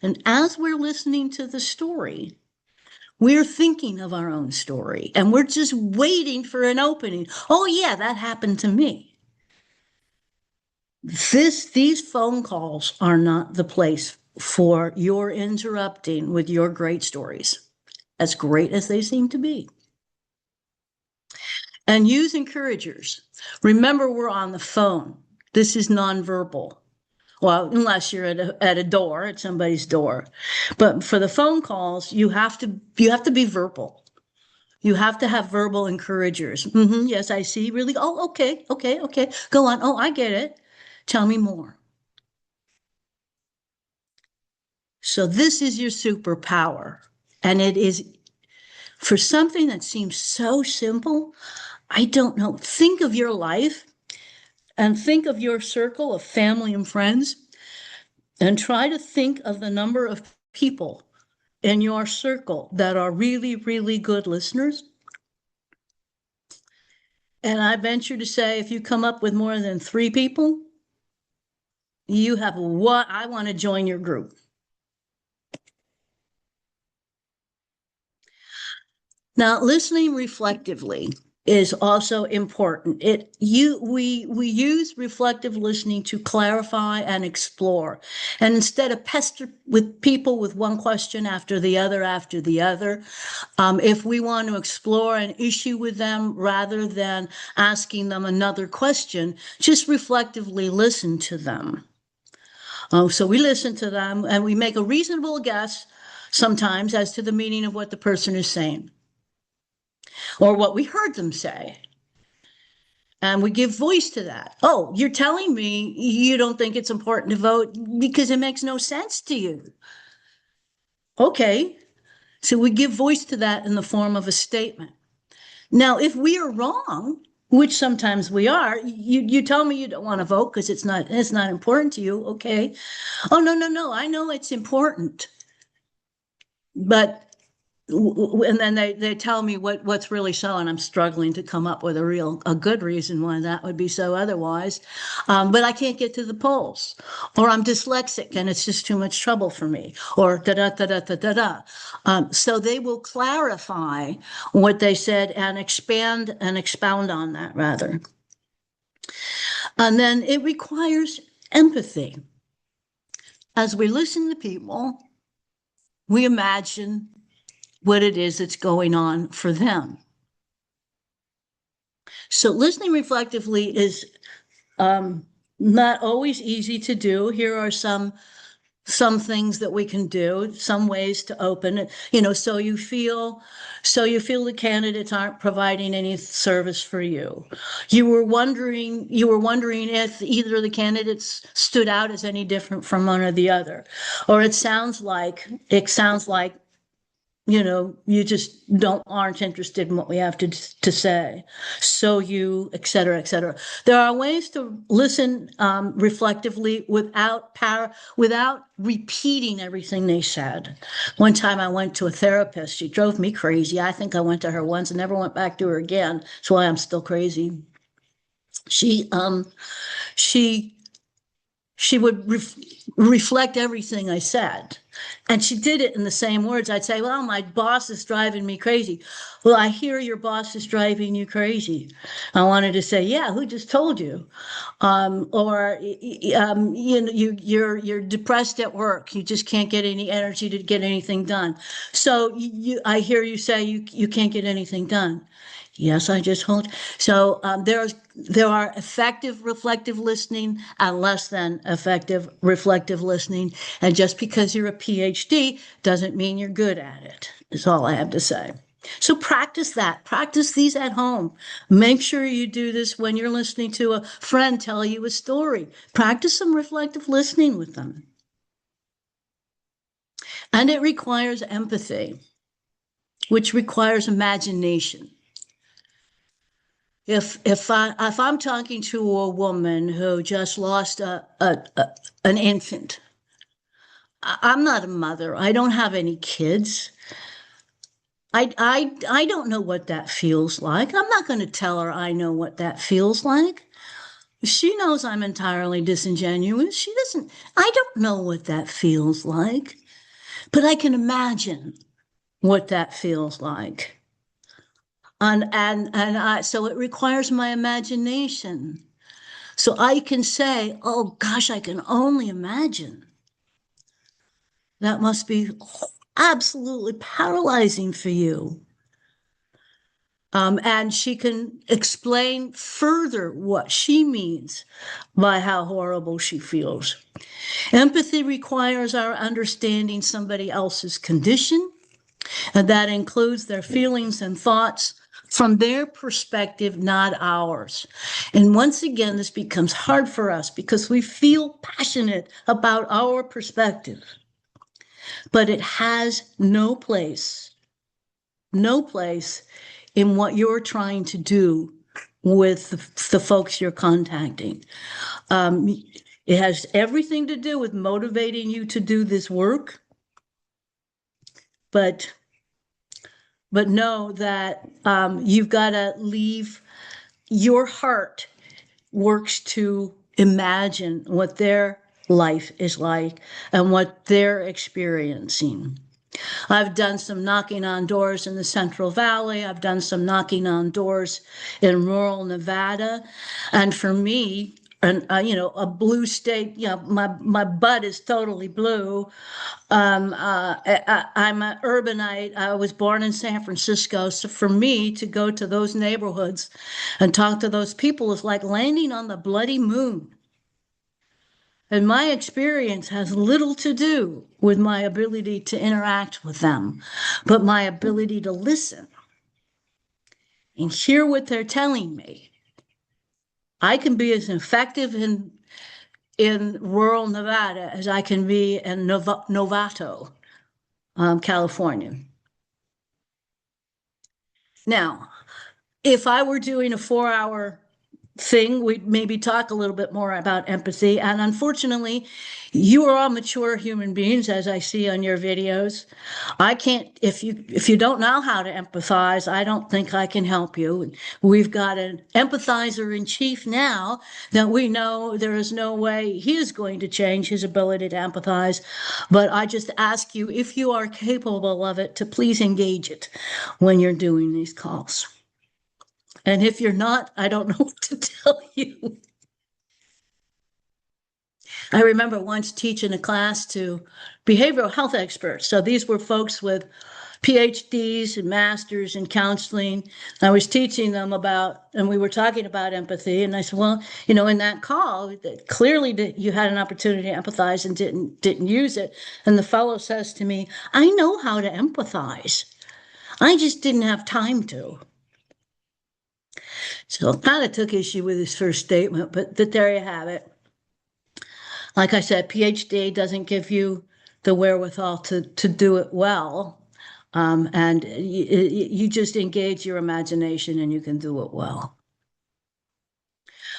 and as we're listening to the story, we're thinking of our own story, and we're just waiting for an opening. Oh, yeah, that happened to me. These phone calls are not the place for your interrupting with your great stories, as great as they seem to be. And use encouragers. Remember, we're on the phone. This is nonverbal. Well, unless you're at a door, at somebody's door. But for the phone calls, you have to be verbal. You have to have verbal encouragers. Yes, I see. Really? Oh, okay. Go on. Oh, I get it. Tell me more. So this is your superpower. And it is, for something that seems so simple, I don't know. Think of your life and think of your circle of family and friends and try to think of the number of people in your circle that are really, really good listeners. And I venture to say, if you come up with more than 3 people, you have what I want to join your group. Now, listening reflectively is also important. We use reflective listening to clarify and explore. And instead of pester with people with one question after the other, if we want to explore an issue with them rather than asking them another question, just reflectively listen to them. So we listen to them and we make a reasonable guess sometimes as to the meaning of what the person is saying. or what we heard them say. And we give voice to that. Oh, you're telling me you don't think it's important to vote because it makes no sense to you. Okay. So we give voice to that in the form of a statement. Now, if we are wrong, which sometimes we are, you tell me you don't want to vote because it's not important to you. Okay. Oh, no. I know it's important. But and then they tell me what's really so, and I'm struggling to come up with a good reason why that would be so otherwise. But I can't get to the polls, or I'm dyslexic and it's just too much trouble for me, or da da da da da da da. So they will clarify what they said and expand and expound on that rather. And then it requires empathy. As we listen to people, we imagine what it is that's going on for them. So listening reflectively is not always easy to do. Here are some things that we can do, some ways to open it, so you feel the candidates aren't providing any service for you. You were wondering if either of the candidates stood out as any different from one or the other, or it sounds like you just aren't interested in what we have to say. So you, et cetera, et cetera. There are ways to listen reflectively without repeating everything they said. One time I went to a therapist. She drove me crazy. I think I went to her once and never went back to her again. That's why I'm still crazy. She would reflect everything I said. And she did it in the same words. I'd say, well, my boss is driving me crazy. Well, I hear your boss is driving you crazy. I wanted to say, yeah, who just told you? You're depressed at work. You just can't get any energy to get anything done. So I hear you say you can't get anything done. Yes, I just told you. So there are effective reflective listening and less than effective reflective listening. And just because you're a PhD doesn't mean you're good at it, is all I have to say. So practice that. Practice these at home. Make sure you do this when you're listening to a friend tell you a story. Practice some reflective listening with them. And it requires empathy, which requires imagination. If I'm talking to a woman who just lost an infant, I'm not a mother. I don't have any kids. I don't know what that feels like. I'm not going to tell her I know what that feels like. She knows I'm entirely disingenuous. She doesn't. I don't know what that feels like, but I can imagine what that feels like. So it requires my imagination. So I can say, oh gosh, I can only imagine. That must be absolutely paralyzing for you. And she can explain further what she means by how horrible she feels. Empathy requires our understanding somebody else's condition, and that includes their feelings and thoughts from their perspective, not ours. And once again, this becomes hard for us because we feel passionate about our perspective. But it has no place in what you're trying to do with the folks you're contacting. It has everything to do with motivating you to do this work. But know that you've got to leave your heart works to imagine what their life is like and what they're experiencing. I've done some knocking on doors in the Central Valley. I've done some knocking on doors in rural Nevada. And for me, a blue state, my butt is totally blue. I'm an urbanite. I was born in San Francisco. So for me to go to those neighborhoods and talk to those people is like landing on the bloody moon. And my experience has little to do with my ability to interact with them, but my ability to listen. and hear what they're telling me, I can be as effective in rural Nevada as I can be in Novato, California. Now, if I were doing a 4-hour thing, we'd maybe talk a little bit more about empathy. And unfortunately, you are all mature human beings, as I see on your videos. I can't, if you don't know how to empathize, I don't think I can help you. We've got an empathizer in chief now that we know there is no way he is going to change his ability to empathize. But I just ask you, if you are capable of it, to please engage it when you're doing these calls. And if you're not, I don't know what to tell you. I remember once teaching a class to behavioral health experts. So these were folks with PhDs and masters in counseling. I was teaching them about, and we were talking about empathy. And I said, well, in that call, clearly that you had an opportunity to empathize and didn't use it. And the fellow says to me, I know how to empathize. I just didn't have time to. So I kind of took issue with his first statement, but there you have it. Like I said, PhD doesn't give you the wherewithal to do it well. And you just engage your imagination and you can do it well.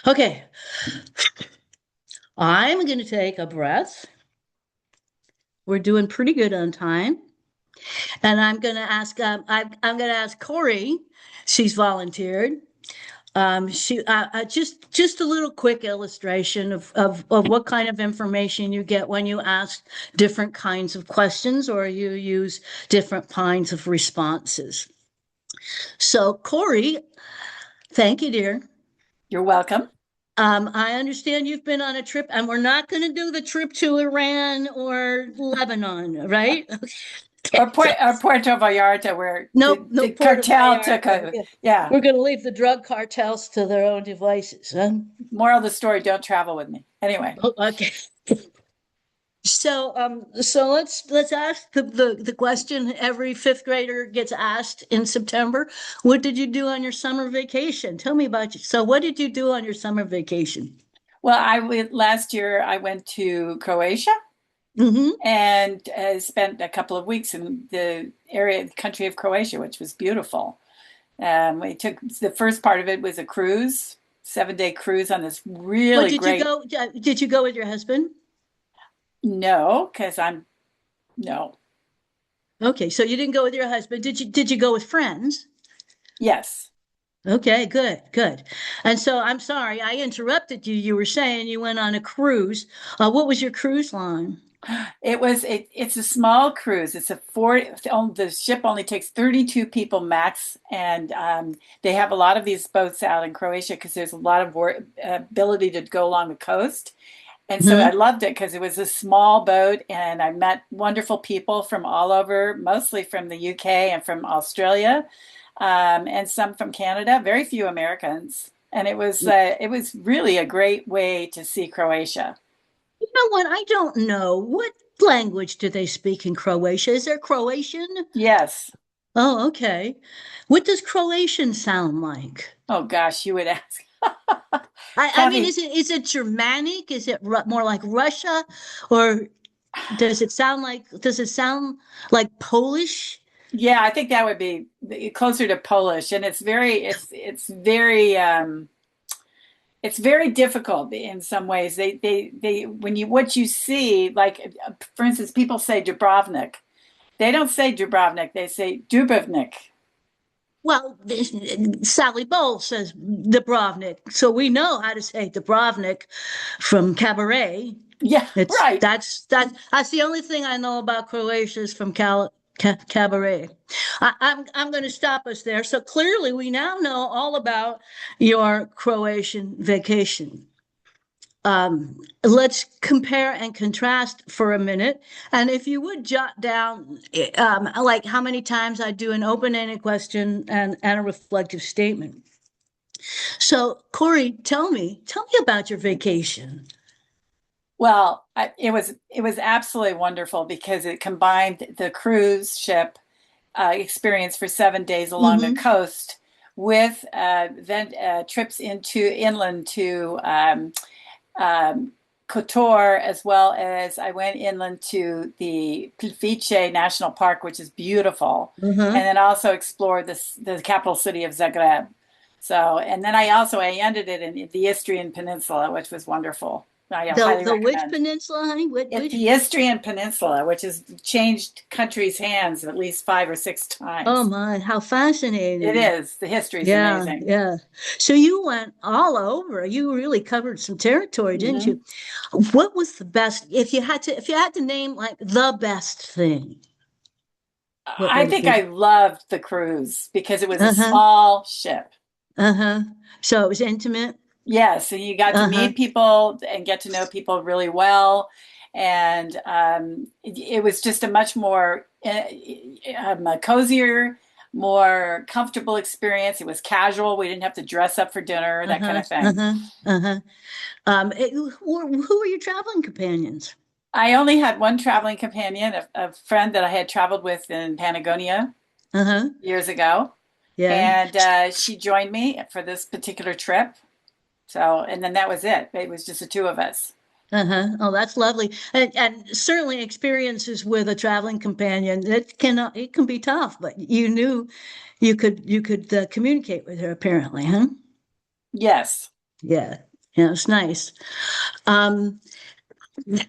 Okay. I'm going to take a breath. We're doing pretty good on time. And I'm going to ask, I'm going to ask Corey. She's volunteered. Just a little quick illustration of what kind of information you get when you ask different kinds of questions or you use different kinds of responses. So, Corey, thank you, dear. You're welcome. I understand you've been on a trip, and we're not going to do the trip to Iran or Lebanon, right? Or Puerto Vallarta, where the Puerto cartel Vallarta. took over. Yeah. We're going to leave the drug cartels to their own devices. Huh? Moral of the story, don't travel with me. Anyway. Oh, okay. So let's ask the question every fifth grader gets asked in September. What did you do on your summer vacation? Tell me about you. So what did you do on your summer vacation? Well, last year I went to Croatia. Mm-hmm. And spent a couple of weeks in the country of Croatia, which was beautiful. We took the first part of it was a cruise, 7-day cruise on this really great. Did you go with your husband? No, because no. Okay, so you didn't go with your husband. Did you go with friends? Yes. Okay, good. And so I'm sorry, I interrupted you. You were saying you went on a cruise. What was your cruise line? It's a small cruise. The ship only takes 32 people max, and they have a lot of these boats out in Croatia because there's a lot of ability to go along the coast. And so I loved it because it was a small boat, and I met wonderful people from all over, mostly from the UK and from Australia, and some from Canada. Very few Americans, and it was really a great way to see Croatia. You know what? I don't know. What language do they speak in Croatia? Is there Croatian? Yes. Oh, okay. What does Croatian sound like? Oh, gosh, you would ask. I mean, is it Germanic? Is it more like Russia? Or does it sound like Polish? Yeah, I think that would be closer to Polish. And it's very difficult in some ways. What you see, like, for instance, people say Dubrovnik. They don't say Dubrovnik, they say Dubrovnik. Well, Sally Bowles says Dubrovnik, so we know how to say Dubrovnik from Cabaret. Yeah, right. That's the only thing I know about Croatia is from Cabaret. I'm going to stop us there. So clearly, we now know all about your Croatian vacation. Let's compare and contrast for a minute. And if you would jot down, like how many times I do an open-ended question and a reflective statement. So, Corey, tell me about your vacation. Well, it was absolutely wonderful because it combined the cruise ship experience for 7 days along the coast with then trips into inland to Kotor, as well as I went inland to the Plitvice National Park, which is beautiful, and then also explored the capital city of Zagreb. So, and then I ended it in the Istrian Peninsula, which was wonderful. I highly The which recommend. peninsula, honey? It's the Istrian Peninsula, which has changed countries' hands at least 5 or 6 Oh times. my, how It fascinating. is. The history is Yeah, amazing. yeah. So you went all over. You really covered some territory, didn't Mhm. you? What was the best, if you had to name like the best thing, what I would it think be? I loved the cruise because it was a Uh-huh. small ship. Uh-huh. So it was intimate. Yes, and you got to Uh-huh. meet people and get to know people really well. And it was just a much more a cozier, more comfortable experience. It was casual. We didn't have to dress up for dinner, that kind Uh-huh. of thing. Uh-huh. Uh-huh. Who were your traveling companions? I only had one traveling companion, a friend that I had traveled with in Patagonia Uh-huh. years ago. Yeah. And she joined me for this particular trip. So, and then that was it. It was just the two of us. Uh-huh. Oh, that's lovely. And certainly experiences with a traveling companion, it can be tough, but you knew you could communicate with her apparently, huh? Yes. Yeah. Yeah, it's nice. Um,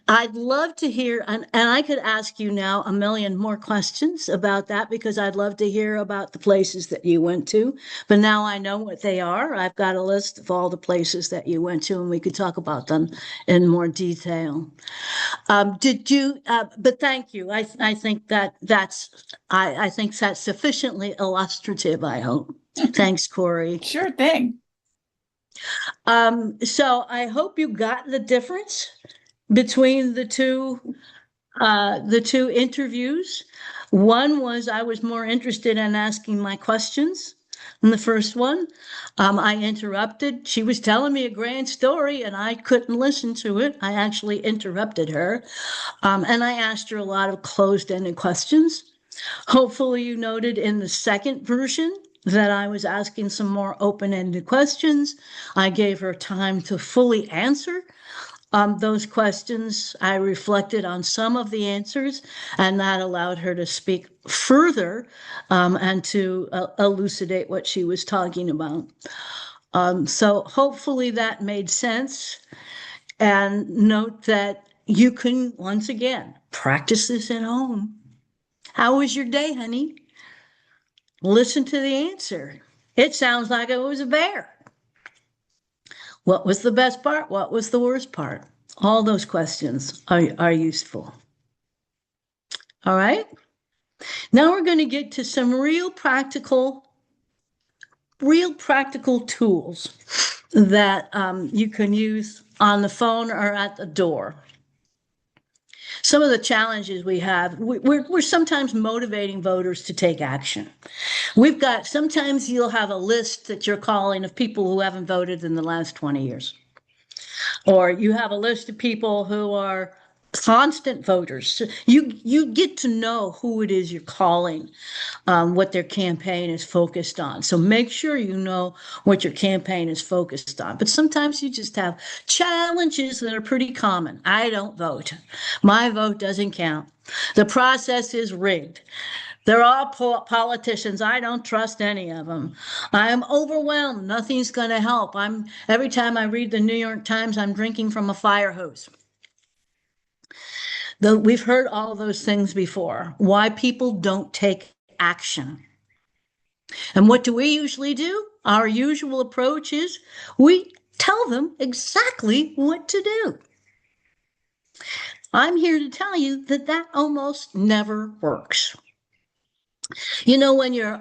I'd love to hear, and I could ask you now a million more questions about that because I'd love to hear about the places that you went to. But now I know what they are. I've got a list of all the places that you went to, and we could talk about them in more detail. Did you, but thank you. I think I think that's sufficiently illustrative, I hope. Thanks, Corey. Sure thing. So I hope you got the difference between the two interviews. One was I was more interested in asking my questions. In the first one, I interrupted. She was telling me a grand story and I couldn't listen to it. I actually interrupted her. And I asked her a lot of closed-ended questions. Hopefully, you noted in the second version that I was asking some more open-ended questions. I gave her time to fully answer those questions. I reflected on some of the answers, and that allowed her to speak further and to elucidate what she was talking about. So hopefully that made sense. And note that you can, once again, practice this at home. How was your day, honey? Listen to the answer. It sounds like it was a bear. What was the best part? What was the worst part? All those questions are useful. All right. Now we're going to get to some real practical tools that you can use on the phone or at the door. Some of the challenges we have, we're sometimes motivating voters to take action. Sometimes you'll have a list that you're calling of people who haven't voted in the last 20 years. Or you have a list of people who are constant voters. You get to know who it is you're calling, what their campaign is focused on. So make sure you know what your campaign is focused on. But sometimes you just have challenges that are pretty common. I don't vote. My vote doesn't count. The process is rigged. They're all politicians. I don't trust any of them. I am overwhelmed. Nothing's going to help. Every time I read the New York Times, I'm drinking from a fire hose. We've heard all those things before. Why people don't take action. And what do we usually do? Our usual approach is we tell them exactly what to do. I'm here to tell you that that almost never works. You know, when you're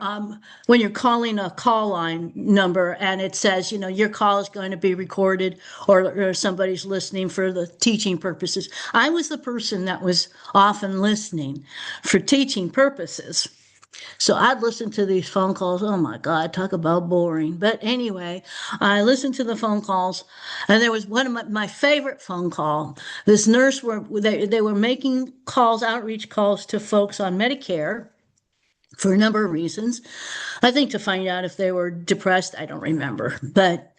calling a call line number and it says, your call is going to be recorded or somebody's listening for the teaching purposes. I was the person that was often listening for teaching purposes. So I'd listen to these phone calls. Oh my God, talk about boring. But anyway, I listened to the phone calls, and there was one of my favorite phone call. This nurse they were making calls, outreach calls to folks on Medicare for a number of reasons. I think to find out if they were depressed, I don't remember, but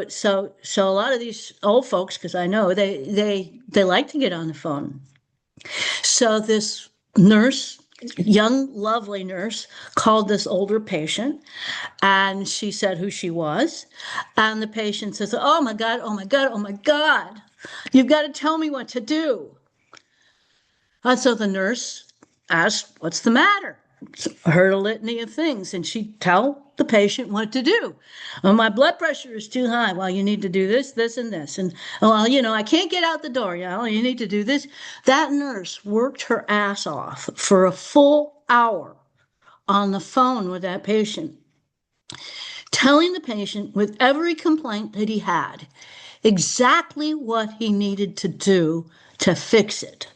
so a lot of these old folks, because I know they like to get on the phone. So this nurse, young, lovely nurse, called this older patient, and she said who she was, and the patient says, "Oh my God, oh my God, oh my God, you've got to tell me what to do." And so the nurse asked, "What's the matter?" Heard a litany of things, and she'd tell the patient what to do. "Oh, my blood pressure is too high. Well, you need to do this, this, and this. And, well, I can't get out the door. You need to do this." That nurse worked her ass off for a full hour on the phone with that patient, telling the patient with every complaint that he had exactly what he needed to do to fix it.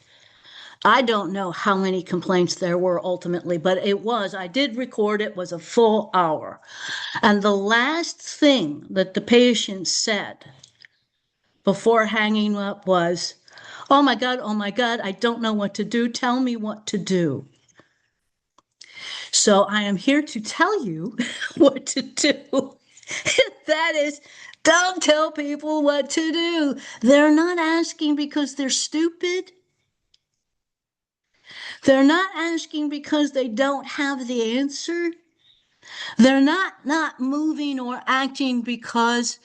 I don't know how many complaints there were ultimately, but I did record it, was a full hour. And the last thing that the patient said before hanging up was, oh my God, I don't know what to do. Tell me what to do." So I am here to tell you what to do. That is, don't tell people what to do. They're not asking because they're stupid. They're not asking because they don't have the answer. They're not moving or acting because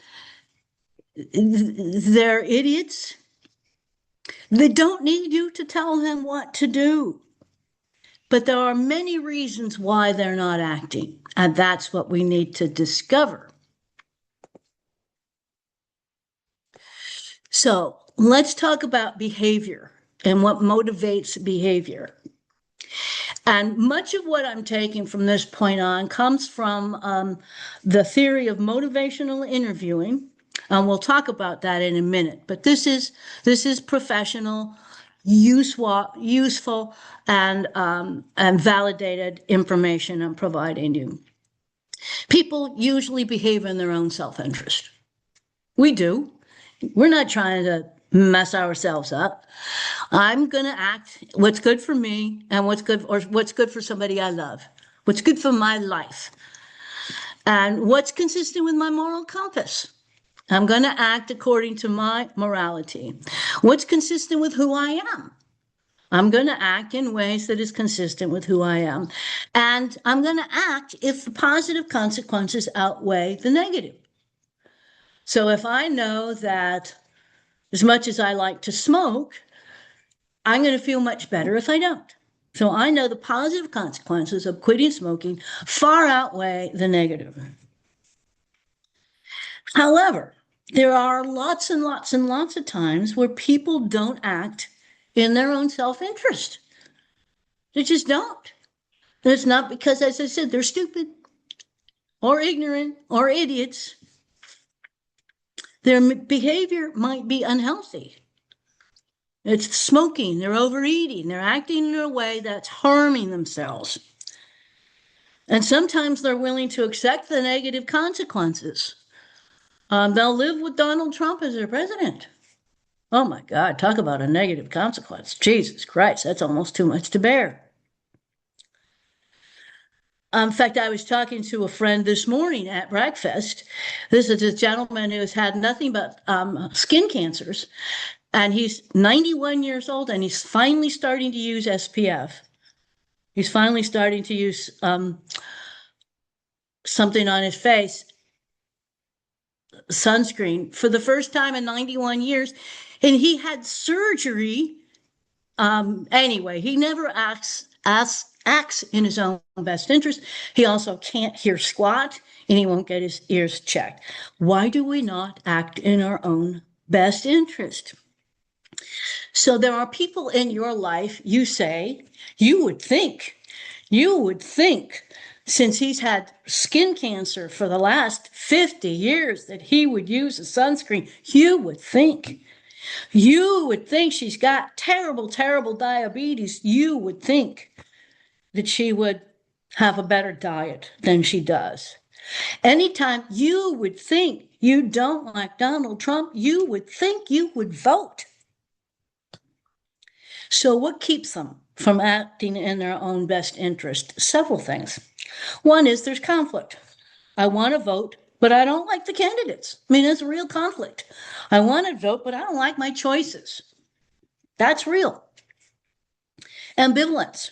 they're idiots. They don't need you to tell them what to do. But there are many reasons why they're not acting, and that's what we need to discover. So let's talk about behavior and what motivates behavior. And much of what I'm taking from this point on comes from the theory of motivational interviewing. And we'll talk about that in a minute. But this is professional, useful, and validated information I'm providing you. People usually behave in their own self-interest. We do. We're not trying to mess ourselves up. I'm going to act what's good for me and what's good for somebody I love, what's good for my life, and what's consistent with my moral compass. I'm going to act according to my morality. What's consistent with who I am? I'm going to act in ways that is consistent with who I am. And I'm going to act if the positive consequences outweigh the negative. So if I know that as much as I like to smoke, I'm going to feel much better if I don't. So I know the positive consequences of quitting smoking far outweigh the negative. However, there are lots and lots and lots of times where people don't act in their own self-interest. They just don't. And it's not because, as I said, they're stupid or ignorant or idiots. Their behavior might be unhealthy. It's smoking, they're overeating, they're acting in a way that's harming themselves. And sometimes they're willing to accept the negative consequences. They'll live with Donald Trump as their president. Oh my God, talk about a negative consequence. Jesus Christ, that's almost too much to bear. In fact, I was talking to a friend this morning at breakfast. This is a gentleman who has had nothing but skin cancers. And he's 91 years old, and he's finally starting to use SPF. He's finally starting to use something on his face, sunscreen, for the first time in 91 years. And he had surgery. Anyway, he never acts in his own best interest. He also can't hear squat, and he won't get his ears checked. Why do we not act in our own best interest? So there are people in your life, you say, you would think, since he's had skin cancer for the last 50 years, that he would use a sunscreen. You would think she's got terrible, terrible diabetes. You would think that she would have a better diet than she does. Anytime you would think you don't like Donald Trump, you would think you would vote. So what keeps them from acting in their own best interest? Several things. One is there's conflict. I want to vote, but I don't like the candidates. I mean, it's a real conflict. I want to vote, but I don't like my choices. That's real. Ambivalence.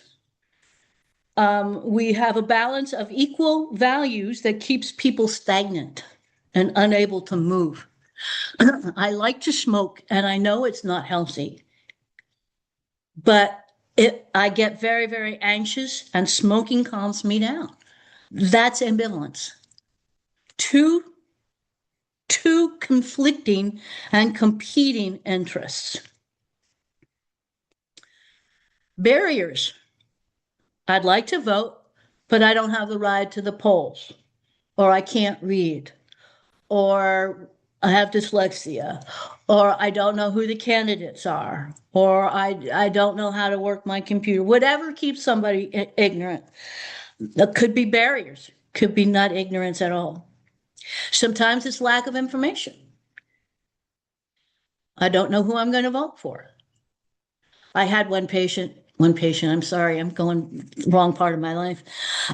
We have a balance of equal values that keeps people stagnant and unable to move. I like to smoke, and I know it's not healthy, but I get very, very anxious, and smoking calms me down. That's ambivalence. Two conflicting and competing interests. Barriers. I'd like to vote, but I don't have the ride to the polls, or I can't read, or I have dyslexia, or I don't know who the candidates are, or I don't know how to work my computer. Whatever keeps somebody ignorant. That could be barriers, could be not ignorance at all. Sometimes it's lack of information. I don't know who I'm going to vote for. I had one patient, I'm sorry, I'm going wrong part of my life.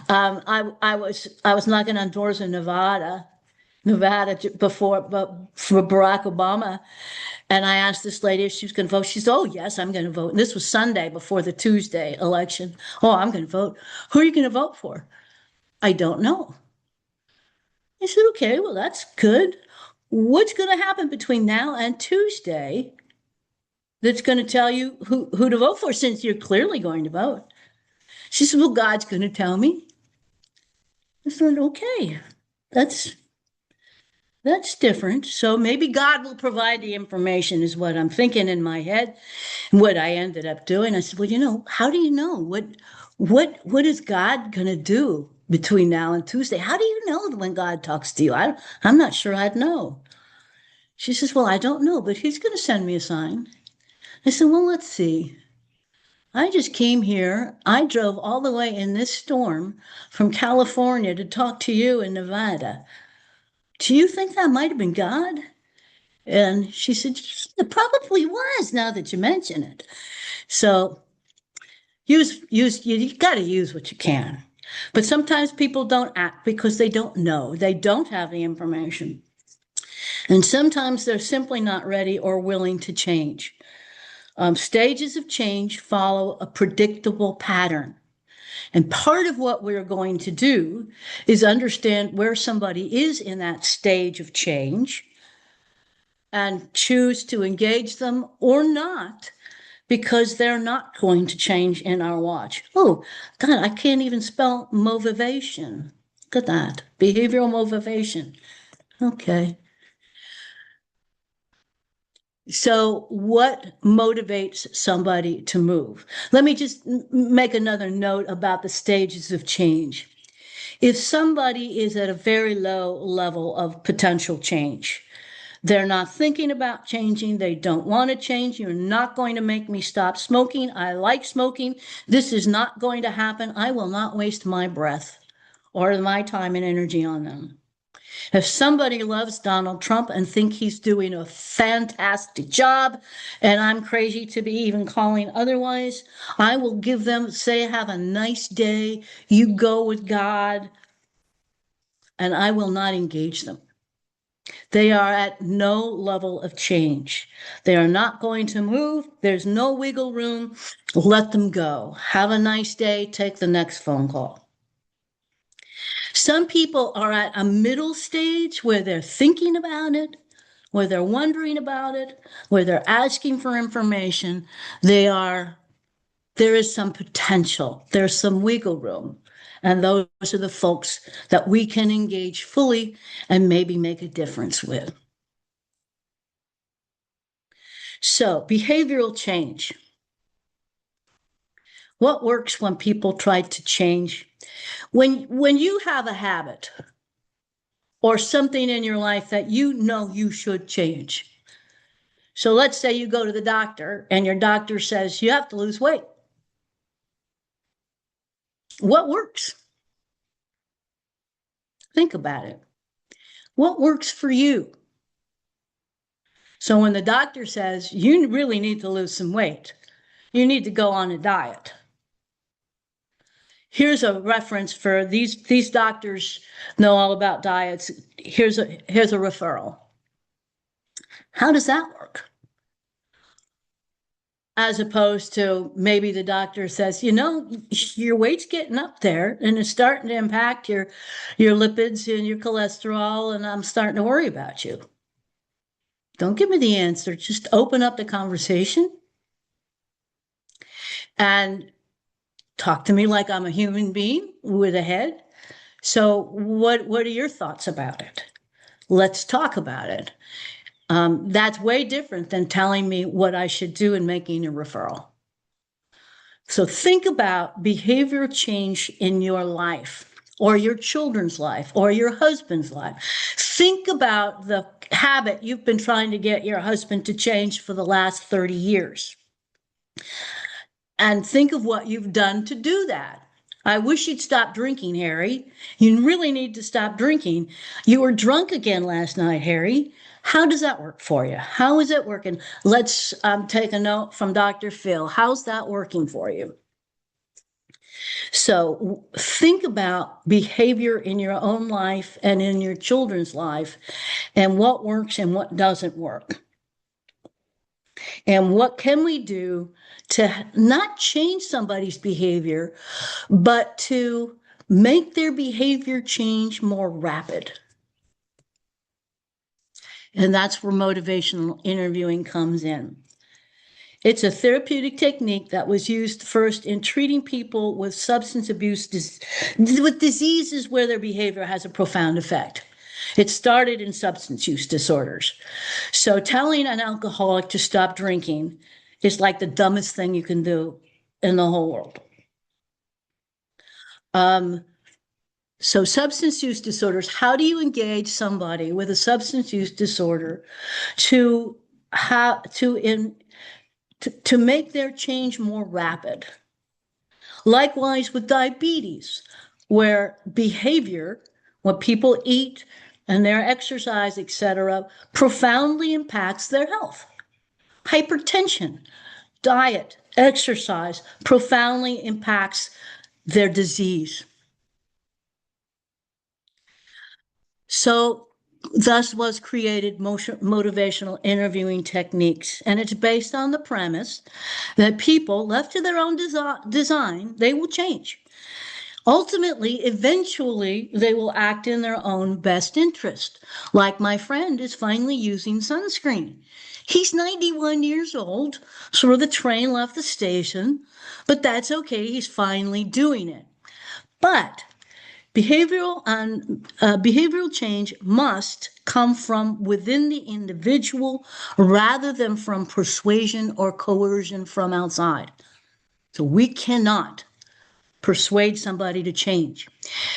I was knocking on doors in Nevada before, but for Barack Obama. And I asked this lady if she was going to vote. She said, "Oh, yes, I'm going to vote." And this was Sunday before the Tuesday election. "Oh, I'm going to vote." "Who are you going to vote for?" "I don't know." I said, "Okay, well, that's good. What's going to happen between now and Tuesday that's going to tell you who to vote for, since you're clearly going to vote?" She said, "Well, God's going to tell me." I said, "Okay, that's different. So maybe God will provide the information," is what I'm thinking in my head. And what I ended up doing, I said, "Well, how do you know what is God going to do between now and Tuesday? How do you know when God talks to you?" I'm not sure I'd know. She says, "Well, I don't know, but he's going to send me a sign." I said, "Well, let's see. I just came here. I drove all the way in this storm from California to talk to you in Nevada. Do you think that might have been God?" And she said, "It probably was, now that you mention it." So you got to use what you can. But sometimes people don't act because they don't know. They don't have the information. And sometimes they're simply not ready or willing to change. Stages of change follow a predictable pattern. And part of what we're going to do is understand where somebody is in that stage of change and choose to engage them or not, because they're not going to change in our watch. Oh, God, I can't even spell motivation. Look at that. Behavioral motivation. Okay. So what motivates somebody to move? Let me just make another note about the stages of change. If somebody is at a very low level of potential change, they're not thinking about changing. They don't want to change. "You're not going to make me stop smoking. I like smoking. This is not going to happen. I will not waste my breath or my time and energy on them." If somebody loves Donald Trump and think he's doing a fantastic job, and I'm crazy to be even calling otherwise, I will give them, say, "Have a nice day. You go with God," and I will not engage them. They are at no level of change. They are not going to move. There's no wiggle room. Let them go. Have a nice day. Take the next phone call. Some people are at a middle stage where they're thinking about it, where they're wondering about it, where they're asking for information. There is some potential. There's some wiggle room. And those are the folks that we can engage fully and maybe make a difference with. So, behavioral change. What works when people try to change? When you have a habit or something in your life that you know you should change. So let's say you go to the doctor and your doctor says you have to lose weight. What works? Think about it. What works for you? So when the doctor says you really need to lose some weight, you need to go on a diet. Here's a reference for these doctors know all about diets. Here's a referral. How does that work? As opposed to maybe the doctor says, you know, your weight's getting up there and it's starting to impact your lipids and your cholesterol, and I'm starting to worry about you. Don't give me the answer. Just open up the conversation and talk to me like I'm a human being with a head. So what are your thoughts about it? Let's talk about it. That's way different than telling me what I should do and making a referral. So think about behavioral change in your life or your children's life or your husband's life. Think about the habit you've been trying to get your husband to change for the last 30 years. And think of what you've done to do that. I wish you'd stop drinking, Harry. You really need to stop drinking. You were drunk again last night, Harry. How does that work for you? How is it working? Let's take a note from Dr. Phil. How's that working for you? So think about behavior in your own life and in your children's life and what works and what doesn't work. And what can we do to not change somebody's behavior, but to make their behavior change more rapid? And that's where motivational interviewing comes in. It's a therapeutic technique that was used first in treating people with substance abuse, with diseases where their behavior has a profound effect. It started in substance use disorders. So telling an alcoholic to stop drinking is like the dumbest thing you can do in the whole world. So substance use disorders, how do you engage somebody with a substance use disorder to make their change more rapid? Likewise with diabetes, where behavior, what people eat and their exercise, etc., profoundly impacts their health. Hypertension, diet, exercise profoundly impacts their disease. So thus was created motivational interviewing techniques, and it's based on the premise that people left to their own design, they will change. Ultimately, eventually, they will act in their own best interest. Like my friend is finally using sunscreen. He's 91 years old, so the train left the station, but that's okay, he's finally doing it. But behavioral change must come from within the individual rather than from persuasion or coercion from outside. So we cannot persuade somebody to change.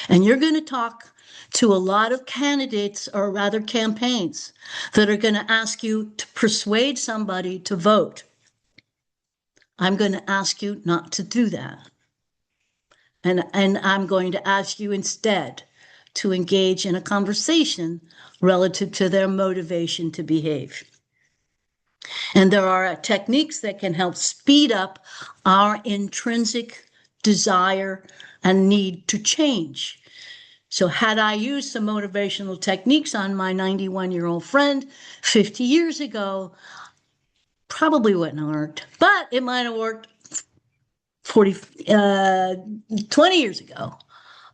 And you're going to talk to a lot of candidates, or rather campaigns, that are going to ask you to persuade somebody to vote. I'm going to ask you not to do that. And I'm going to ask you instead to engage in a conversation relative to their motivation to behave. And there are techniques that can help speed up our intrinsic desire and need to change. So had I used some motivational techniques on my 91-year-old friend 50 years ago, probably wouldn't have worked, but it might have worked 20 years ago.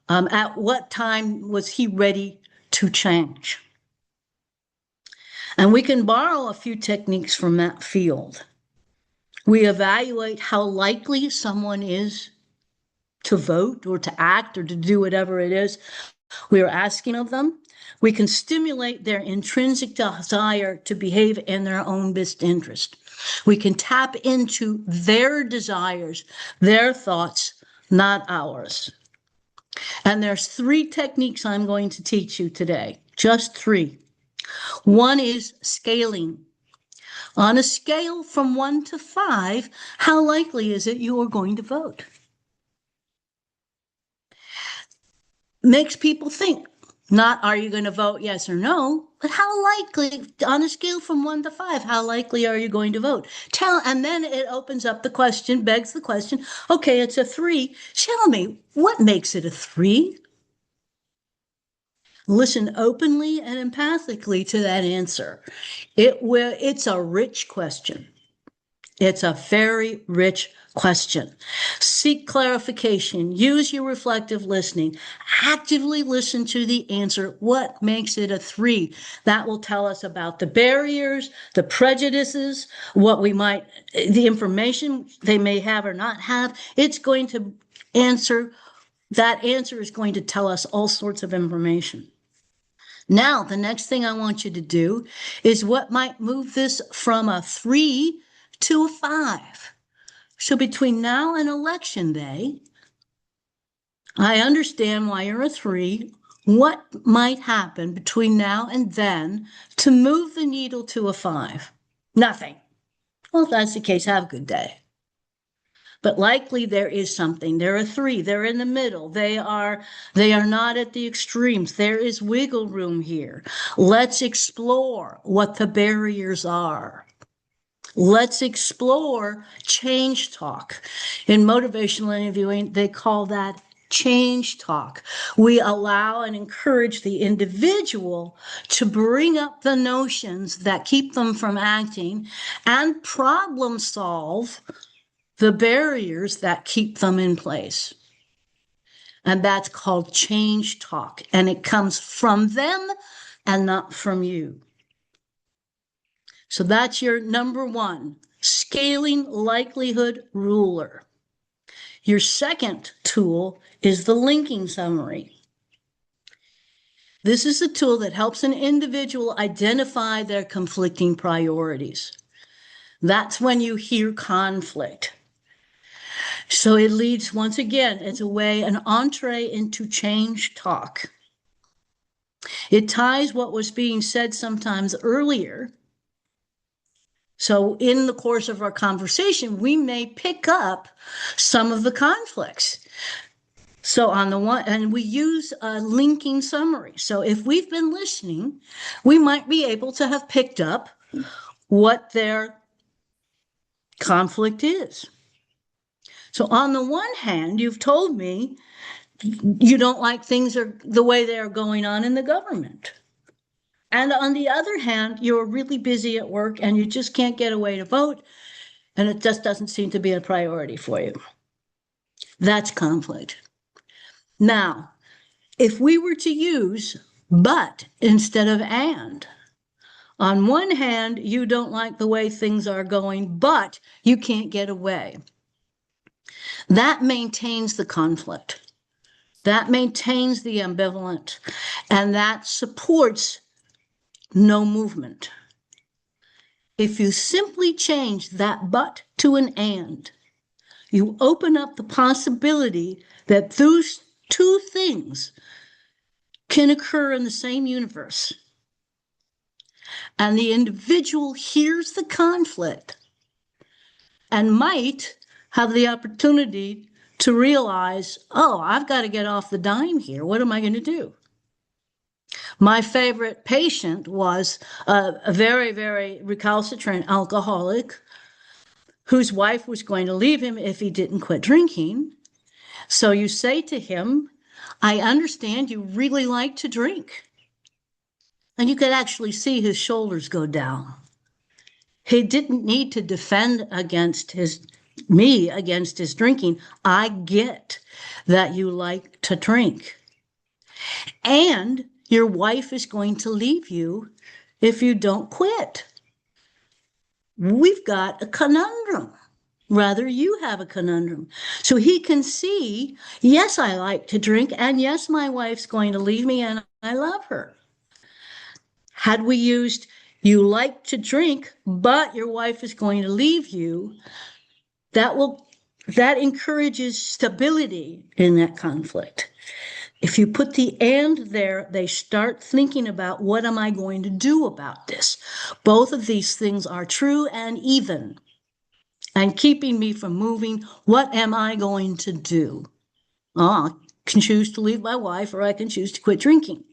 At what time was he ready to change? And we can borrow a few techniques from that field. We evaluate how likely someone is to vote or to act or to do whatever it is we are asking of them. We can stimulate their intrinsic desire to behave in their own best interest. We can tap into their desires, their thoughts, not ours. And there's 3 techniques I'm going to teach you today, just 3. One is scaling. On a scale from 1 to 5, how likely is it you are going to vote? Makes people think. Not, are you going to vote yes or no, but how likely, on a scale from 1 to 5, how likely are you going to vote? And then it opens up the question, begs the question, okay, it's a 3. Tell me, what makes it a 3? Listen openly and empathically to that answer. It's a rich question. It's a very rich question. Seek clarification. Use your reflective listening. Actively listen to the answer. What makes it a 3? That will tell us about the barriers, the prejudices, the information they may have or not have. It's going to answer, that answer is going to tell us all sorts of information. Now, the next thing I want you to do is what might move this from a 3 to a 5. So between now and election day, I understand why you're a 3. What might happen between now and then to move the needle to a 5? Nothing. Well, if that's the case, have a good day. But likely there is something. They're a 3. They're in the middle. They are not at the extremes. There is wiggle room here. Let's explore what the barriers are. Let's explore change talk. In motivational interviewing, they call that change talk. We allow and encourage the individual to bring up the notions that keep them from acting and problem solve the barriers that keep them in place. And that's called change talk. And it comes from them and not from you. So that's your number 1, scaling likelihood ruler. Your second tool is the linking summary. This is a tool that helps an individual identify their conflicting priorities. That's when you hear conflict. So it leads, once again, it's an entree into change talk. It ties what was being said sometimes earlier. So in the course of our conversation, we may pick up some of the conflicts. So on the one, and we use a linking summary. So if we've been listening, we might be able to have picked up what their conflict is. So on the one hand, you've told me you don't like things are the way they are going on in the government. And on the other hand, you're really busy at work and you just can't get away to vote. And it just doesn't seem to be a priority for you. That's conflict. Now, if we were to use but instead of and, on one hand, you don't like the way things are going, but you can't get away. That maintains the conflict. That maintains the ambivalent, and that supports no movement. If you simply change that but to an and, you open up the possibility that those 2 things can occur in the same universe. And the individual hears the conflict and might have the opportunity to realize, oh, I've got to get off the dime here. What am I going to do? My favorite patient was a very, very recalcitrant alcoholic whose wife was going to leave him if he didn't quit drinking. So you say to him, I understand you really like to drink. And you could actually see his shoulders go down. He didn't need to defend against his drinking. I get that you like to drink. And your wife is going to leave you if you don't quit. We've got a conundrum. Rather, you have a conundrum. So he can see, yes, I like to drink, and yes, my wife's going to leave me, and I love her. Had we used, you like to drink, but your wife is going to leave you, that encourages stability in that conflict. If you put the and there, they start thinking about, what am I going to do about this? Both of these things are true and even, and keeping me from moving. What am I going to do? Oh, I can choose to leave my wife, or I can choose to quit drinking.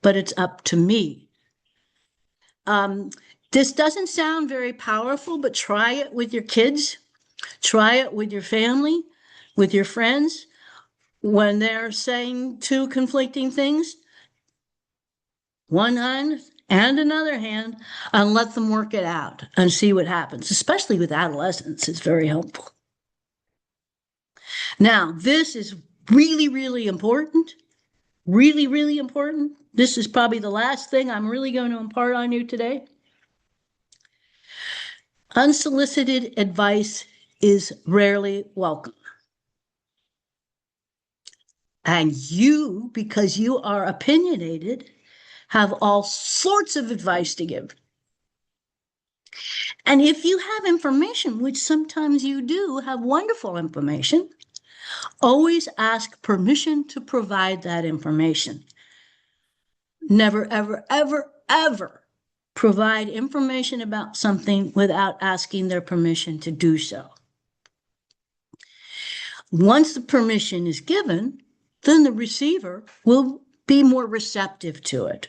but it's up to me. This doesn't sound very powerful, but try it with your kids. Try it with your family, with your friends. When they're saying two conflicting things, one hand and another hand, and let them work it out and see what happens, especially with adolescents. It's very helpful. Now, this is really, really important. Really, really important. This is probably the last thing I'm really going to impart on you today. Unsolicited advice is rarely welcome. And you, because you are opinionated, have all sorts of advice to give. And if you have information, which sometimes you do have wonderful information, always ask permission to provide that information. Never, ever, ever, ever provide information about something without asking their permission to do so. Once the permission is given, then the receiver will be more receptive to it.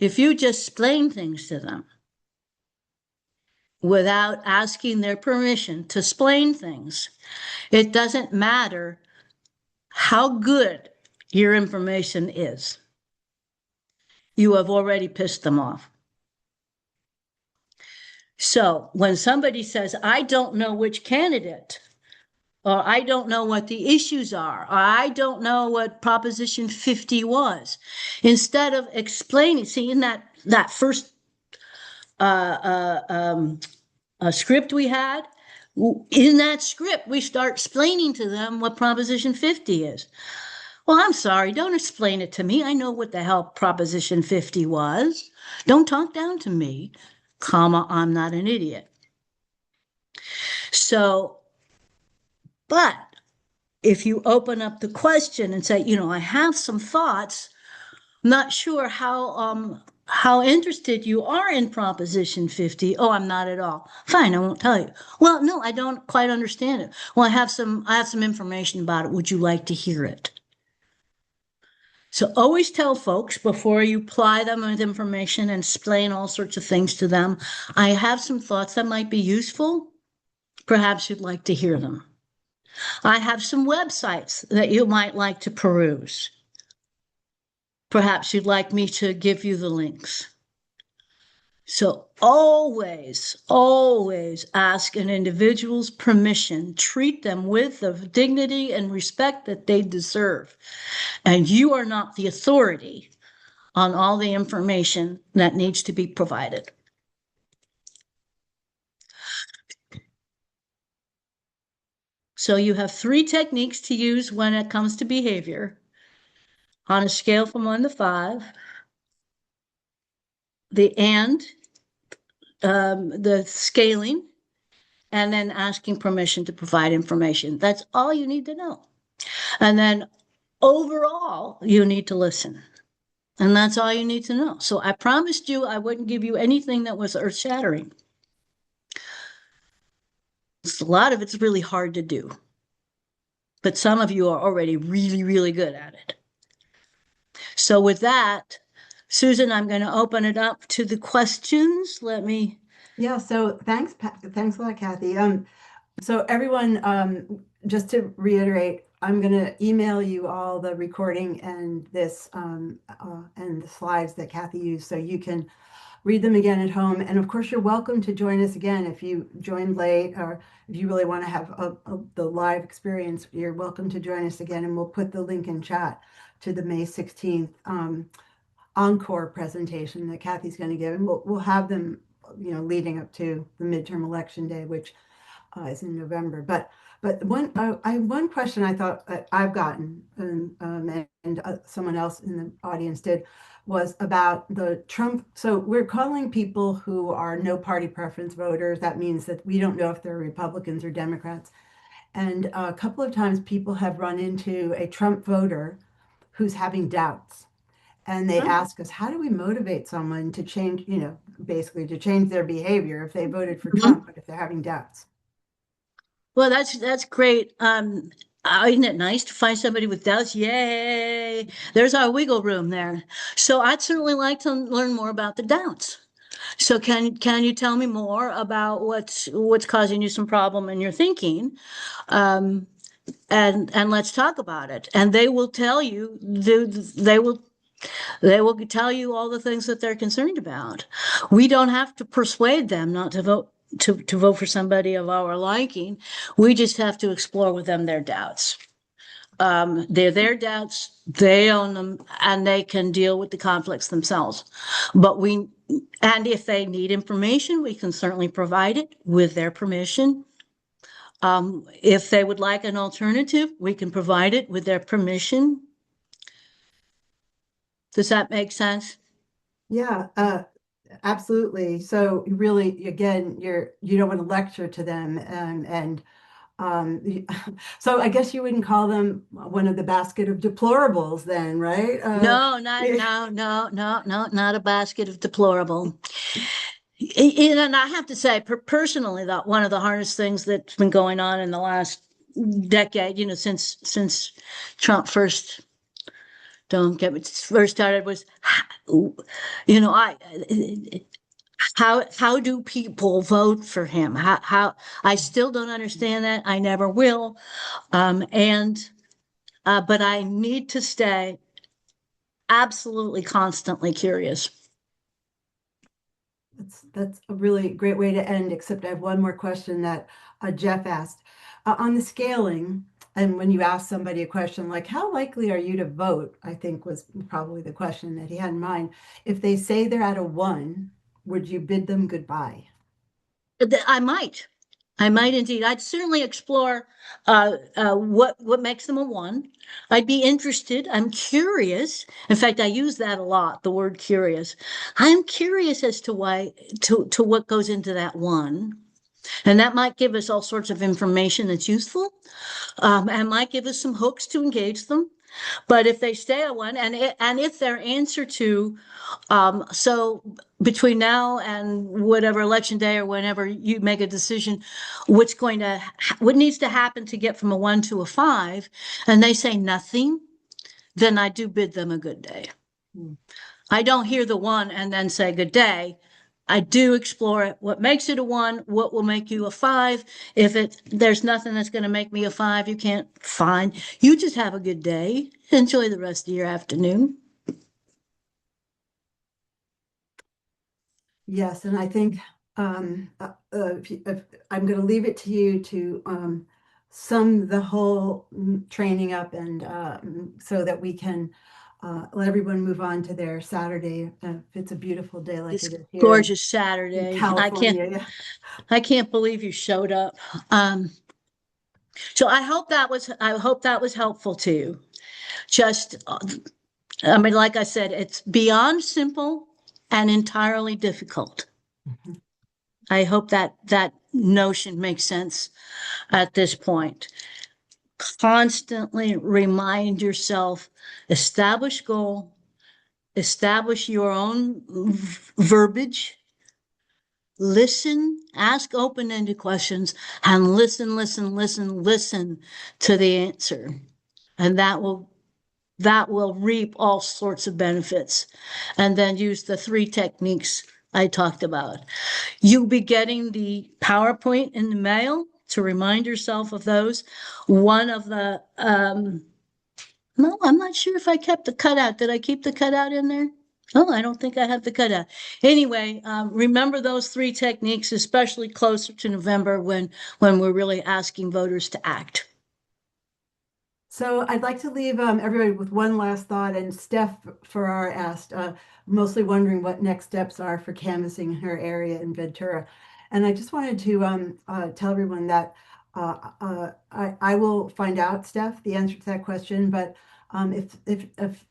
If you just explain things to them without asking their permission to explain things, it doesn't matter how good your information is. You have already pissed them off. So when somebody says, I don't know which candidate, or I don't know what the issues are, or I don't know what Proposition 50 was, instead of explaining, see, in that first script we had, in that script, we start explaining to them what Proposition 50 is. Well, I'm sorry, don't explain it to me. I know what the hell Proposition 50 was. Don't talk down to me, comma, I'm not an idiot. So, but if you open up the question and say, I have some thoughts, I'm not sure how interested you are in Proposition 50. Oh, I'm not at all. Fine, I won't tell you. Well, no, I don't quite understand it. Well, I have some information about it. Would you like to hear it? So always tell folks before you ply them with information and explain all sorts of things to them, I have some thoughts that might be useful. Perhaps you'd like to hear them. I have some websites that you might like to peruse. Perhaps you'd like me to give you the links. So always, always ask an individual's permission. Treat them with the dignity and respect that they deserve. And you are not the authority on all the information that needs to be provided. So you have 3 techniques to use when it comes to behavior on a scale from 1 to 5. The scaling, and then asking permission to provide information. That's all you need to know. And then overall, you need to listen. And that's all you need to know. So I promised you I wouldn't give you anything that was earth-shattering. A lot of it's really hard to do. But some of you are already really, really good at it. So with that, Susan, I'm going to open it up to the questions. Yeah, so thanks a lot, Kathy. So everyone, just to reiterate, I'm going to email you all the recording and this and the slides that Kathy used, so you can read them again at home. And of course, you're welcome to join us again if you joined late, or if you really want to have the live experience. You're welcome to join us again, and we'll put the link in chat to the May 16th encore presentation that Kathy's going to give, and we'll have them, leading up to the midterm election day, which is in November. But one question I thought that I've gotten, and someone else in the audience did, was about the Trump. So we're calling people who are no party preference voters. That means that we don't know if they're Republicans or Democrats. And a couple of times people have run into a Trump voter who's having doubts. And they ask us, how do we motivate someone to change, basically to change their behavior if they voted for Trump, but if they're having doubts? Well, that's great. Isn't it nice to find somebody with doubts? Yay! There's our wiggle room there. So I'd certainly like to learn more about the doubts. So can you tell me more about what's causing you some problem in your thinking? Um, and let's talk about it. And they will tell you they will tell you all the things that they're concerned about. We don't have to persuade them not to vote to vote for somebody of our liking. We just have to explore with them their doubts. They're their doubts, they own them, and they can deal with the conflicts themselves. And if they need information, we can certainly provide it with their permission. If they would like an alternative, we can provide it with their permission. Does that make sense? Yeah, absolutely. So really, again, you don't want to lecture to them, so I guess you wouldn't call them one of the basket of deplorables then, right? No, not a basket of deplorable. And I have to say, personally, that one of the hardest things that's been going on in the last decade, since Trump first, don't get me, first started was, I, how do people vote for him? How, I still don't understand that. I never will. But I need to stay absolutely constantly curious. That's a really great way to end, except I have one more question that Jeff asked. On the scaling, and when you ask somebody a question like, how likely are you to vote? I think was probably the question that he had in mind. If they say they're at a 1, would you bid them goodbye? I might. I might indeed. I'd certainly explore what makes them a 1. I'd be interested. I'm curious. In fact, I use that a lot, the word curious. I'm curious as to to what goes into that 1. And that might give us all sorts of information that's useful, and might give us some hooks to engage them. But if they stay at 1, and if their answer to, so between now and whatever election day or whenever you make a decision, what needs to happen to get from a 1 to a 5, and they say nothing, then I do bid them a good day. I don't hear the 1 and then say good day. I do explore it. What makes it a 1? What will make you a 5? If there's nothing that's going to make me a 5, you can't find. You just have a good day. Enjoy the rest of your afternoon. Yes, and I think if I'm going to leave it to you to sum the whole training up, and so that we can let everyone move on to their Saturday. If it's a beautiful day like This it is here gorgeous in Saturday. California. I can't believe you showed up. So I hope that was helpful to you. Just, I mean, like I said, it's beyond simple and entirely difficult. Mhm. I hope that notion makes sense at this point. Constantly remind yourself, establish goal, establish your own verbiage, listen, ask open-ended questions, and listen to the answer. And that will reap all sorts of benefits. And then use the 3 techniques I talked about. You'll be getting the PowerPoint in the mail to remind yourself of those. One of the, no, I'm not sure if I kept the cutout. Did I keep the cutout in there? Oh, I don't think I have the cutout. Anyway, remember those 3 techniques, especially closer to November when we're really asking voters to act. So I'd like to leave everybody with one last thought. And Steph Farrar asked, mostly wondering what next steps are for canvassing in her area in Ventura. And I just wanted to tell everyone that I will find out, Steph, the answer to that question. But if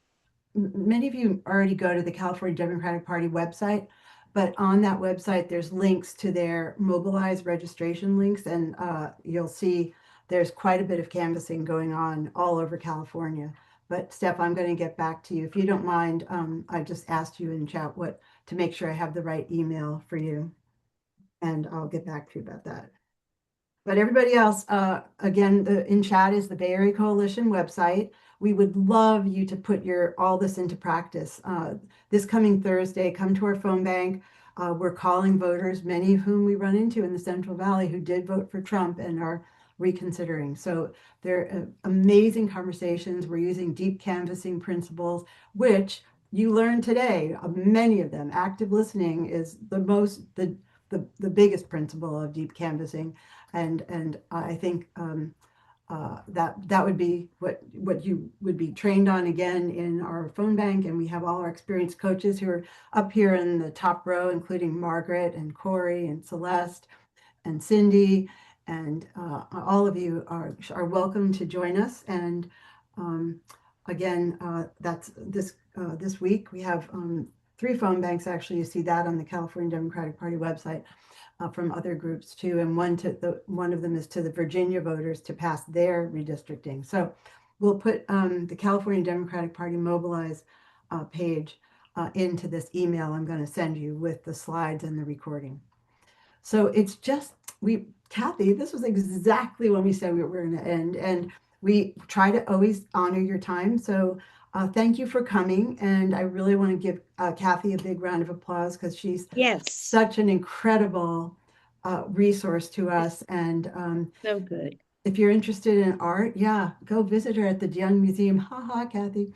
many of you already go to the California Democratic Party website, but on that website, there's links to their mobilized registration links, and you'll see there's quite a bit of canvassing going on all over California. But Steph, I'm going to get back to you. If you don't mind, I just asked you in chat to make sure I have the right email for you, and I'll get back to you about that. But everybody else, again, in chat is the Bay Area Coalition website. We would love you to put all this into practice. This coming Thursday, come to our phone bank. We're calling voters, many of whom we run into in the Central Valley who did vote for Trump and are reconsidering. So they're amazing conversations. We're using deep canvassing principles, which you learned today. Many of them. Active listening is the biggest principle of deep canvassing, and I think that would be what you would be trained on again in our phone bank. And we have all our experienced coaches who are up here in the top row, including Margaret and Corey and Celeste and Cindy, and all of you are welcome to join us. And again, that's this week we have 3 phone banks. Actually, you see that on the California Democratic Party website. From other groups too, and one of them is to the Virginia voters to pass their redistricting. So we'll put the California Democratic Party Mobilize page into this email I'm going to send you with the slides and the recording. So it's just Kathi, this was exactly when we said we were going to end, and we try to always honor your time. So thank you for coming, and I really want to give Kathi a big round of applause because she's such an incredible resource to us. And So good. if you're interested in art, yeah, go visit her at the Young Museum. Ha ha, Kathi.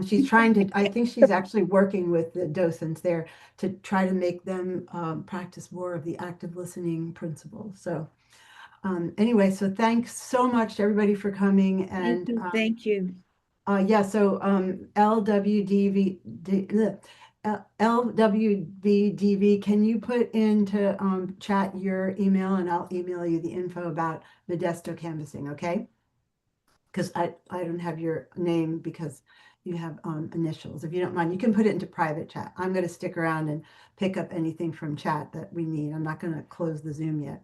She's trying to, I think she's actually working with the docents there to try to make them practice more of the active listening principle. So anyway, so thanks so much to everybody for coming. And Thank you. yeah, so LWVDV, can you put into chat your email, and I'll email you the info about Modesto canvassing, okay? Because I don't have your name because you have initials. If you don't mind, you can put it into private chat. I'm going to stick around and pick up anything from chat that we need. I'm not going to close the Zoom yet.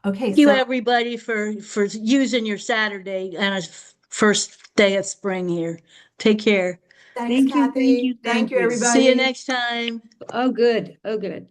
Okay, Thank you everybody for using your Saturday and a first day of spring here. Take care. Thanks, Kathi. Thank you, everybody. See you next time. Oh, good. Oh, good.